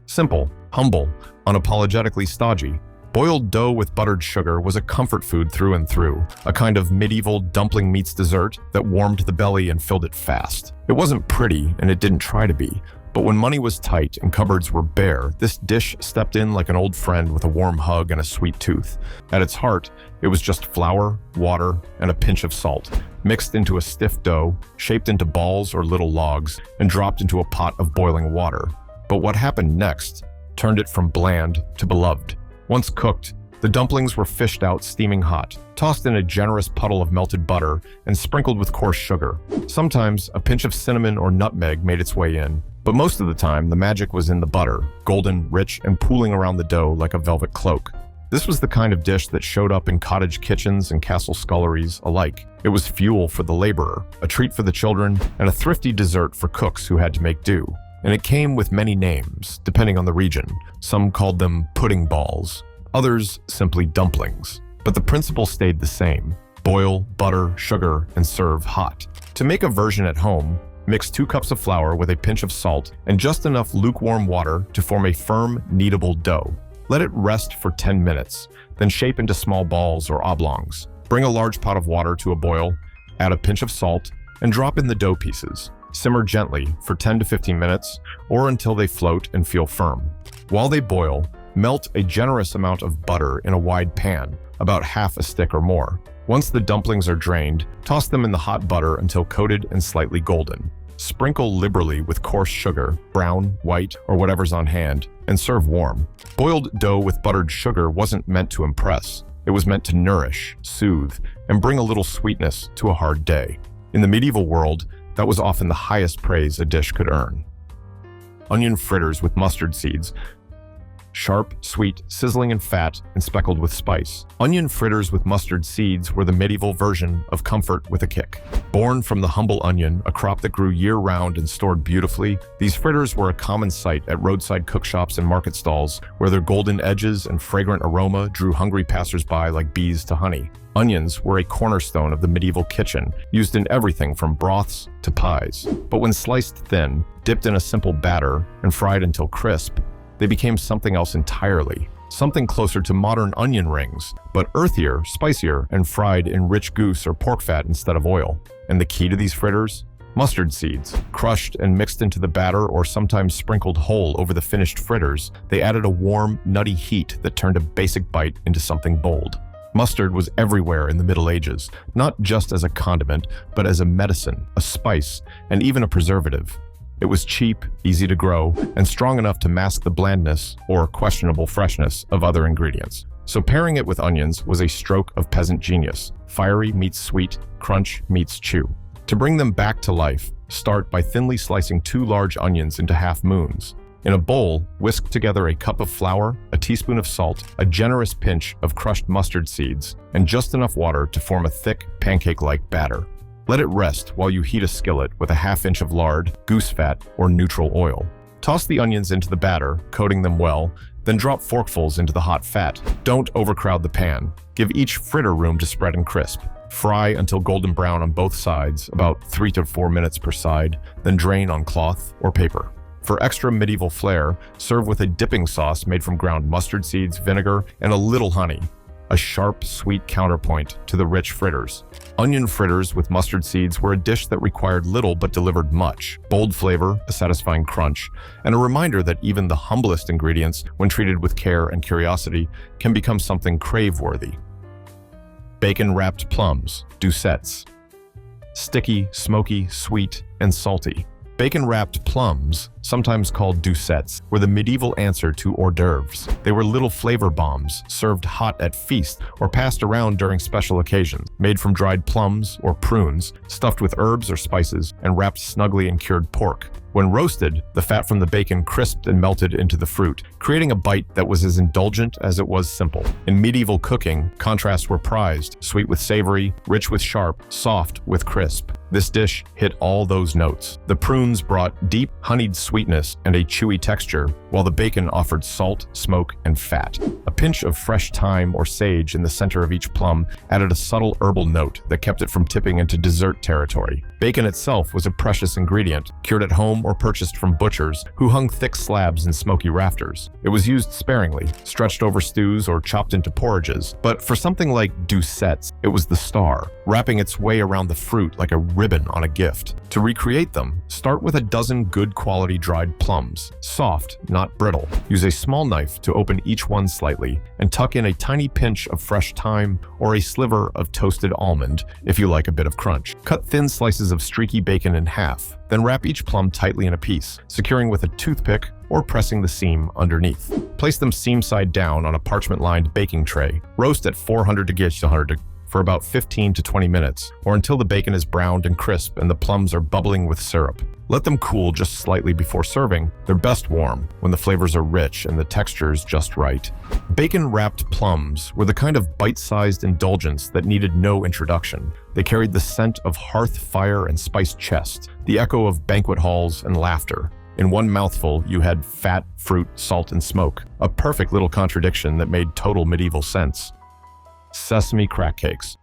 Simple, humble, unapologetically stodgy. Boiled dough with buttered sugar was a comfort food through and through, a kind of medieval dumpling meets dessert that warmed the belly and filled it fast. It wasn't pretty, and it didn't try to be, but when money was tight and cupboards were bare, this dish stepped in like an old friend with a warm hug and a sweet tooth. At its heart, it was just flour, water, and a pinch of salt, mixed into a stiff dough, shaped into balls or little logs, and dropped into a pot of boiling water. But what happened next turned it from bland to beloved. Once cooked, the dumplings were fished out steaming hot, tossed in a generous puddle of melted butter, and sprinkled with coarse sugar. Sometimes a pinch of cinnamon or nutmeg made its way in, but most of the time the magic was in the butter, golden, rich, and pooling around the dough like a velvet cloak. This was the kind of dish that showed up in cottage kitchens and castle sculleries alike. It was fuel for the laborer, a treat for the children, and a thrifty dessert for cooks who had to make do. And it came with many names, depending on the region. Some called them pudding balls, others simply dumplings. But the principle stayed the same: boil, butter, sugar, and serve hot. To make a version at home, mix 2 cups of flour with a pinch of salt and just enough lukewarm water to form a firm, kneadable dough. Let it rest for 10 minutes, then shape into small balls or oblongs. Bring a large pot of water to a boil, add a pinch of salt, and drop in the dough pieces. Simmer gently for 10 to 15 minutes or until they float and feel firm. While they boil, melt a generous amount of butter in a wide pan, about half a stick or more. Once the dumplings are drained, toss them in the hot butter until coated and slightly golden. Sprinkle liberally with coarse sugar, brown, white, or whatever's on hand, and serve warm. Boiled dough with buttered sugar wasn't meant to impress. It was meant to nourish, soothe, and bring a little sweetness to a hard day. In the medieval world, that was often the highest praise a dish could earn. Onion fritters with mustard seeds. Sharp, sweet, sizzling and fat, and speckled with spice. Onion fritters with mustard seeds were the medieval version of comfort with a kick. Born from the humble onion, a crop that grew year-round and stored beautifully, these fritters were a common sight at roadside cookshops and market stalls, where their golden edges and fragrant aroma drew hungry passers-by like bees to honey. Onions were a cornerstone of the medieval kitchen, used in everything from broths to pies. But when sliced thin, dipped in a simple batter, and fried until crisp, they became something else entirely. Something closer to modern onion rings, but earthier, spicier, and fried in rich goose or pork fat instead of oil. And the key to these fritters? Mustard seeds. Crushed and mixed into the batter or sometimes sprinkled whole over the finished fritters, they added a warm, nutty heat that turned a basic bite into something bold. Mustard was everywhere in the Middle Ages, not just as a condiment, but as a medicine, a spice, and even a preservative. It was cheap, easy to grow, and strong enough to mask the blandness or questionable freshness of other ingredients. So pairing it with onions was a stroke of peasant genius. Fiery meets sweet, crunch meets chew. To bring them back to life, start by thinly slicing 2 large onions into half moons. In a bowl, whisk together a cup of flour, a teaspoon of salt, a generous pinch of crushed mustard seeds, and just enough water to form a thick, pancake-like batter. Let it rest while you heat a skillet with a half-inch of lard, goose fat, or neutral oil. Toss the onions into the batter, coating them well, then drop forkfuls into the hot fat. Don't overcrowd the pan. Give each fritter room to spread and crisp. Fry until golden brown on both sides, about 3 to 4 minutes per side, then drain on cloth or paper. For extra medieval flair, serve with a dipping sauce made from ground mustard seeds, vinegar, and a little honey, a sharp, sweet counterpoint to the rich fritters. Onion fritters with mustard seeds were a dish that required little but delivered much. Bold flavor, a satisfying crunch, and a reminder that even the humblest ingredients, when treated with care and curiosity, can become something crave-worthy. Bacon-wrapped plums, doucettes. Sticky, smoky, sweet, and salty. Bacon-wrapped plums, sometimes called doucettes, were the medieval answer to hors d'oeuvres. They were little flavor bombs, served hot at feasts or passed around during special occasions. Made from dried plums or prunes, stuffed with herbs or spices, and wrapped snugly in cured pork. When roasted, the fat from the bacon crisped and melted into the fruit, creating a bite that was as indulgent as it was simple. In medieval cooking, contrasts were prized: sweet with savory, rich with sharp, soft with crisp. This dish hit all those notes. The prunes brought deep, honeyed sweetness and a chewy texture, while the bacon offered salt, smoke, and fat. A pinch of fresh thyme or sage in the center of each plum added a subtle herbal note that kept it from tipping into dessert territory. Bacon itself was a precious ingredient, cured at home or purchased from butchers who hung thick slabs in smoky rafters. It was used sparingly, stretched over stews or chopped into porridges, but for something like doucettes, it was the star, wrapping its way around the fruit like a ribbon on a gift. To recreate them, start with a dozen good quality dried plums, soft, not brittle. Use a small knife to open each one slightly and tuck in a tiny pinch of fresh thyme or a sliver of toasted almond if you like a bit of crunch. Cut thin slices of streaky bacon in half, then wrap each plum tightly in a piece, securing with a toothpick or pressing the seam underneath. Place them seam side down on a parchment-lined baking tray. Roast at 400 to for about 15 to 20 minutes, or until the bacon is browned and crisp and the plums are bubbling with syrup. Let them cool just slightly before serving. They're best warm, when the flavors are rich and the texture's just right. Bacon-wrapped plums were the kind of bite-sized indulgence that needed no introduction. They carried the scent of hearth fire and spiced chest, the echo of banquet halls and laughter. In one mouthful, you had fat, fruit, salt, and smoke, a perfect little contradiction that made total medieval sense. Sesame crack cakes.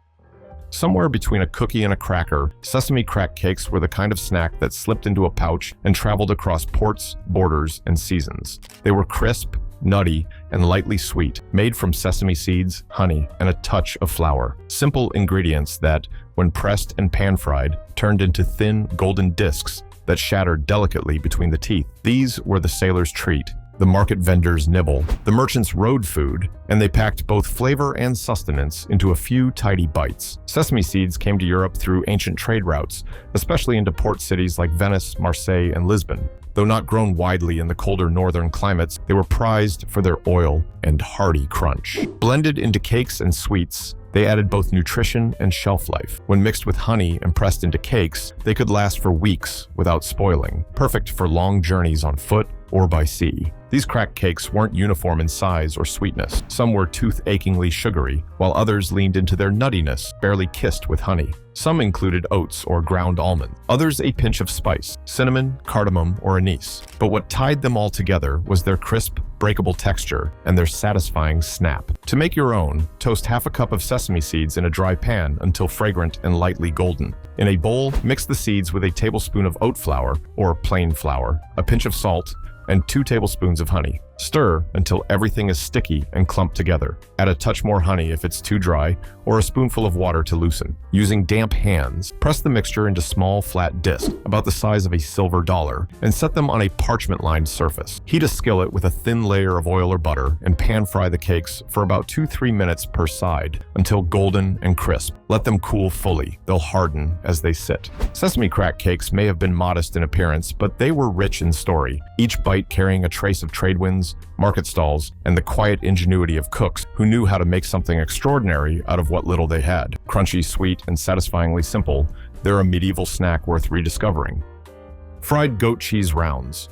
Somewhere between a cookie and a cracker, sesame crack cakes were the kind of snack that slipped into a pouch and traveled across ports, borders, and seasons. They were crisp, nutty, and lightly sweet, made from sesame seeds, honey, and a touch of flour. Simple ingredients that, when pressed and pan-fried, turned into thin, golden discs that shattered delicately between the teeth. These were the sailor's treat, the market vendor's nibble, the merchant's road food, and they packed both flavor and sustenance into a few tidy bites. Sesame seeds came to Europe through ancient trade routes, especially into port cities like Venice, Marseille, and Lisbon. Though not grown widely in the colder northern climates, they were prized for their oil and hearty crunch. Blended into cakes and sweets, they added both nutrition and shelf life. When mixed with honey and pressed into cakes, they could last for weeks without spoiling, perfect for long journeys on foot or by sea. These crack cakes weren't uniform in size or sweetness. Some were tooth-achingly sugary, while others leaned into their nuttiness, barely kissed with honey. Some included oats or ground almonds, others a pinch of spice, cinnamon, cardamom, or anise. But what tied them all together was their crisp, breakable texture and their satisfying snap. To make your own, toast half a cup of sesame seeds in a dry pan until fragrant and lightly golden. In a bowl, mix the seeds with a tablespoon of oat flour, or plain flour, a pinch of salt, and 2 tablespoons of honey. Stir until everything is sticky and clumped together. Add a touch more honey if it's too dry, or a spoonful of water to loosen. Using damp hands, press the mixture into small, flat discs, about the size of a silver dollar, and set them on a parchment-lined surface. Heat a skillet with a thin layer of oil or butter, and pan-fry the cakes for about 2-3 minutes per side, until golden and crisp. Let them cool fully. They'll harden as they sit. Sesame crack cakes may have been modest in appearance, but they were rich in story, each bite carrying a trace of trade winds, market stalls, and the quiet ingenuity of cooks who knew how to make something extraordinary out of what little they had. Crunchy, sweet, and satisfyingly simple, they're a medieval snack worth rediscovering. Fried goat cheese rounds.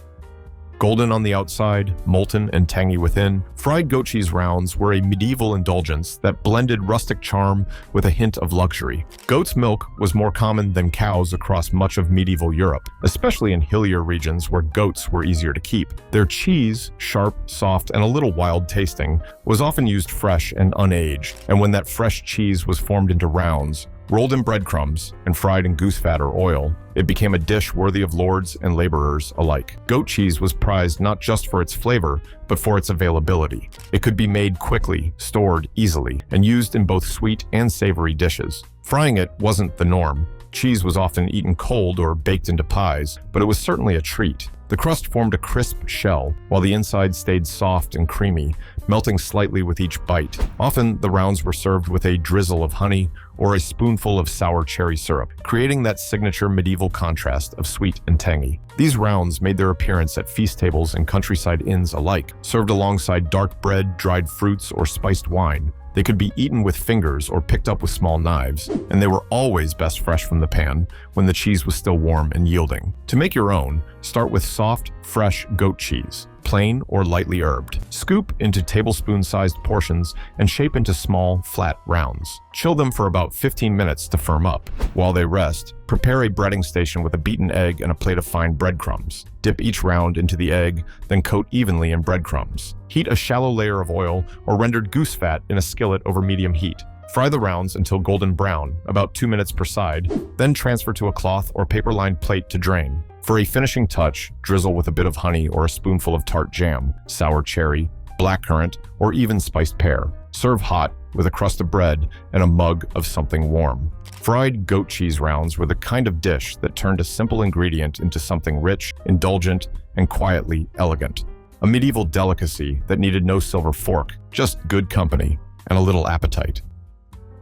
Golden on the outside, molten and tangy within, fried goat cheese rounds were a medieval indulgence that blended rustic charm with a hint of luxury. Goat's milk was more common than cows across much of medieval Europe, especially in hillier regions where goats were easier to keep. Their cheese, sharp, soft, and a little wild tasting, was often used fresh and unaged, and when that fresh cheese was formed into rounds, rolled in breadcrumbs, and fried in goose fat or oil, it became a dish worthy of lords and laborers alike. Goat cheese was prized not just for its flavor, but for its availability. It could be made quickly, stored easily, and used in both sweet and savory dishes. Frying it wasn't the norm. Cheese was often eaten cold or baked into pies, but it was certainly a treat. The crust formed a crisp shell, while the inside stayed soft and creamy, melting slightly with each bite. Often, the rounds were served with a drizzle of honey or a spoonful of sour cherry syrup, creating that signature medieval contrast of sweet and tangy. These rounds made their appearance at feast tables and countryside inns alike, served alongside dark bread, dried fruits, or spiced wine. They could be eaten with fingers or picked up with small knives, and they were always best fresh from the pan when the cheese was still warm and yielding. To make your own, start with soft, fresh goat cheese, plain or lightly herbed. Scoop into tablespoon-sized portions and shape into small, flat rounds. Chill them for about 15 minutes to firm up. While they rest, prepare a breading station with a beaten egg and a plate of fine breadcrumbs. Dip each round into the egg, then coat evenly in breadcrumbs. Heat a shallow layer of oil or rendered goose fat in a skillet over medium heat. Fry the rounds until golden brown, about 2 minutes per side, then transfer to a cloth or paper-lined plate to drain. For a finishing touch, drizzle with a bit of honey or a spoonful of tart jam, sour cherry, blackcurrant, or even spiced pear. Serve hot with a crust of bread and a mug of something warm. Fried goat cheese rounds were the kind of dish that turned a simple ingredient into something rich, indulgent, and quietly elegant. A medieval delicacy that needed no silver fork, just good company and a little appetite.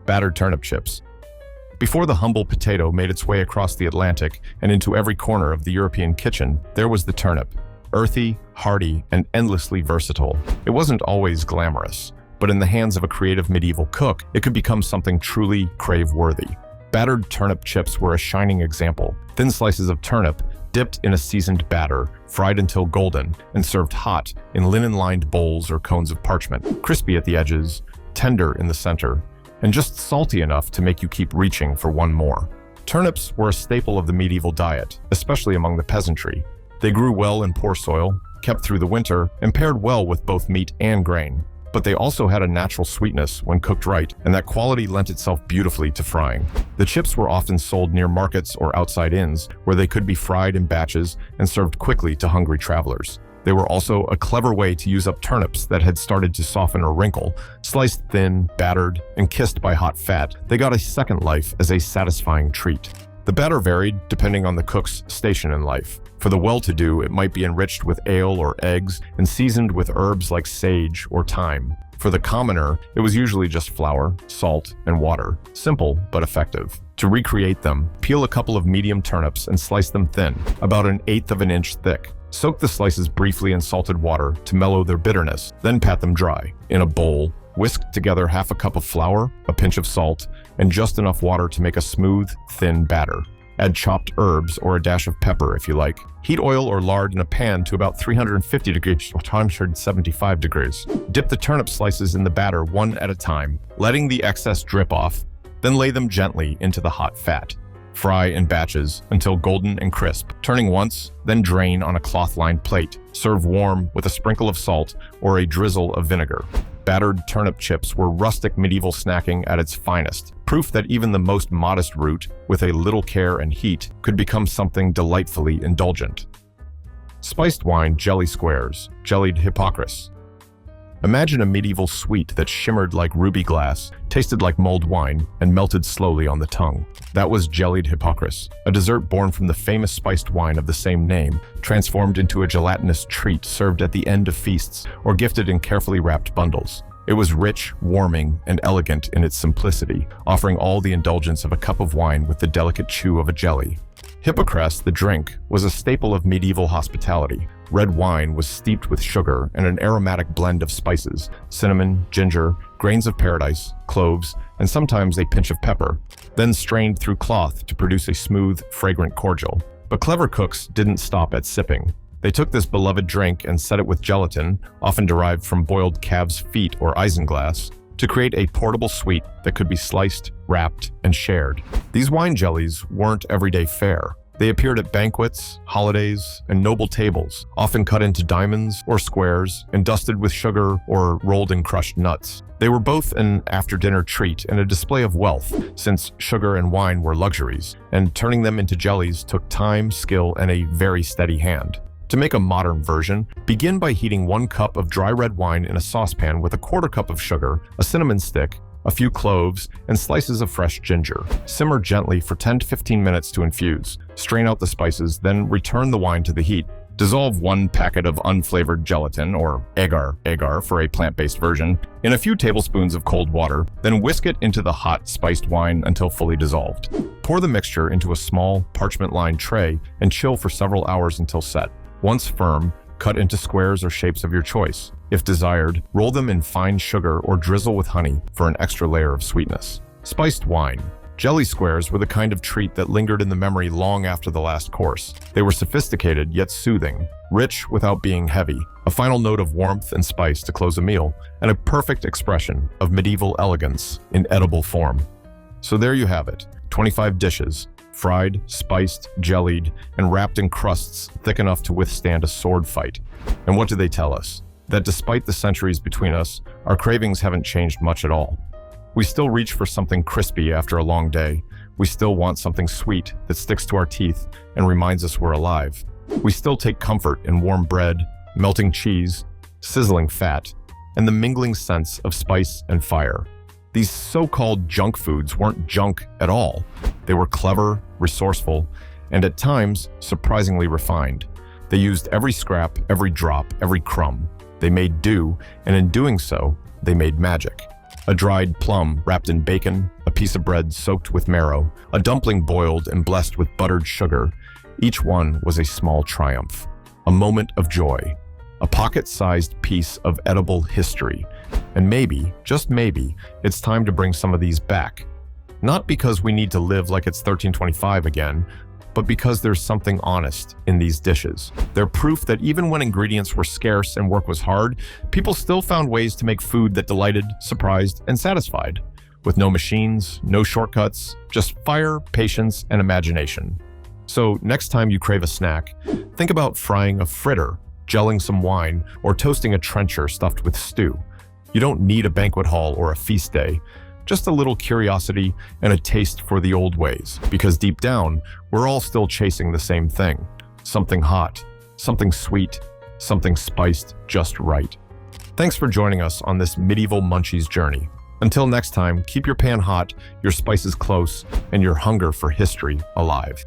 Battered turnip chips. Before the humble potato made its way across the Atlantic and into every corner of the European kitchen, there was the turnip. Earthy, hearty, and endlessly versatile. It wasn't always glamorous, but in the hands of a creative medieval cook, it could become something truly crave-worthy. Battered turnip chips were a shining example. Thin slices of turnip, dipped in a seasoned batter, fried until golden, and served hot in linen-lined bowls or cones of parchment. Crispy at the edges, tender in the center, and just salty enough to make you keep reaching for one more. Turnips were a staple of the medieval diet, especially among the peasantry. They grew well in poor soil, kept through the winter, and paired well with both meat and grain. But they also had a natural sweetness when cooked right, and that quality lent itself beautifully to frying. The chips were often sold near markets or outside inns, where they could be fried in batches and served quickly to hungry travelers. They were also a clever way to use up turnips that had started to soften or wrinkle. Sliced thin, battered, and kissed by hot fat, they got a second life as a satisfying treat. The batter varied depending on the cook's station in life. For the well-to-do, it might be enriched with ale or eggs and seasoned with herbs like sage or thyme. For the commoner, it was usually just flour, salt, and water. Simple, but effective. To recreate them, peel a couple of medium turnips and slice them thin, about 1/8 of an inch thick. Soak the slices briefly in salted water to mellow their bitterness, then pat them dry. In a bowl, whisk together half a cup of flour, a pinch of salt, and just enough water to make a smooth, thin batter. Add chopped herbs or a dash of pepper if you like. Heat oil or lard in a pan to about 350 degrees to 175 degrees. Dip the turnip slices in the batter one at a time, letting the excess drip off, then lay them gently into the hot fat. Fry in batches until golden and crisp, turning once, then drain on a cloth-lined plate. Serve warm with a sprinkle of salt or a drizzle of vinegar. Battered turnip chips were rustic medieval snacking at its finest, proof that even the most modest root, with a little care and heat, could become something delightfully indulgent. Spiced wine jelly squares, jellied hippocras. Imagine a medieval sweet that shimmered like ruby glass, tasted like mulled wine, and melted slowly on the tongue. That was jellied hippocras, a dessert born from the famous spiced wine of the same name, transformed into a gelatinous treat served at the end of feasts or gifted in carefully wrapped bundles. It was rich, warming, and elegant in its simplicity, offering all the indulgence of a cup of wine with the delicate chew of a jelly. Hippocras, the drink, was a staple of medieval hospitality. Red wine was steeped with sugar and an aromatic blend of spices, cinnamon, ginger, grains of paradise, cloves, and sometimes a pinch of pepper, then strained through cloth to produce a smooth, fragrant cordial. But clever cooks didn't stop at sipping. They took this beloved drink and set it with gelatin, often derived from boiled calves' feet or isinglass, to create a portable sweet that could be sliced, wrapped, and shared. These wine jellies weren't everyday fare. They appeared at banquets, holidays, and noble tables, often cut into diamonds or squares and dusted with sugar or rolled in crushed nuts. They were both an after-dinner treat and a display of wealth, since sugar and wine were luxuries, and turning them into jellies took time, skill, and a very steady hand. To make a modern version, begin by heating 1 cup of dry red wine in a saucepan with a 1/4 cup of sugar, a cinnamon stick, a few cloves, and slices of fresh ginger. Simmer gently for 10 to 15 minutes to infuse. Strain out the spices, then return the wine to the heat. Dissolve 1 packet of unflavored gelatin, or agar for a plant-based version, in a few tablespoons of cold water, then whisk it into the hot, spiced wine until fully dissolved. Pour the mixture into a small, parchment-lined tray and chill for several hours until set. Once firm, cut into squares or shapes of your choice. If desired, roll them in fine sugar or drizzle with honey for an extra layer of sweetness. Spiced wine. Jelly squares were the kind of treat that lingered in the memory long after the last course. They were sophisticated yet soothing, rich without being heavy, a final note of warmth and spice to close a meal, and a perfect expression of medieval elegance in edible form. So there you have it, 25 dishes, fried, spiced, jellied, and wrapped in crusts thick enough to withstand a sword fight. And what do they tell us? That despite the centuries between us, our cravings haven't changed much at all. We still reach for something crispy after a long day. We still want something sweet that sticks to our teeth and reminds us we're alive. We still take comfort in warm bread, melting cheese, sizzling fat, and the mingling sense of spice and fire. These so-called junk foods weren't junk at all. They were clever, resourceful, and at times, surprisingly refined. They used every scrap, every drop, every crumb. They made do, and in doing so, they made magic. A dried plum wrapped in bacon, a piece of bread soaked with marrow, a dumpling boiled and blessed with buttered sugar. Each one was a small triumph, a moment of joy, a pocket-sized piece of edible history. And maybe, just maybe, it's time to bring some of these back. Not because we need to live like it's 1325 again, but because there's something honest in these dishes. They're proof that even when ingredients were scarce and work was hard, people still found ways to make food that delighted, surprised, and satisfied. With no machines, no shortcuts, just fire, patience, and imagination. So next time you crave a snack, think about frying a fritter, gelling some wine, or toasting a trencher stuffed with stew. You don't need a banquet hall or a feast day, just a little curiosity and a taste for the old ways, because deep down, we're all still chasing the same thing. Something hot, something sweet, something spiced just right. Thanks for joining us on this medieval munchies journey. Until next time, keep your pan hot, your spices close, and your hunger for history alive.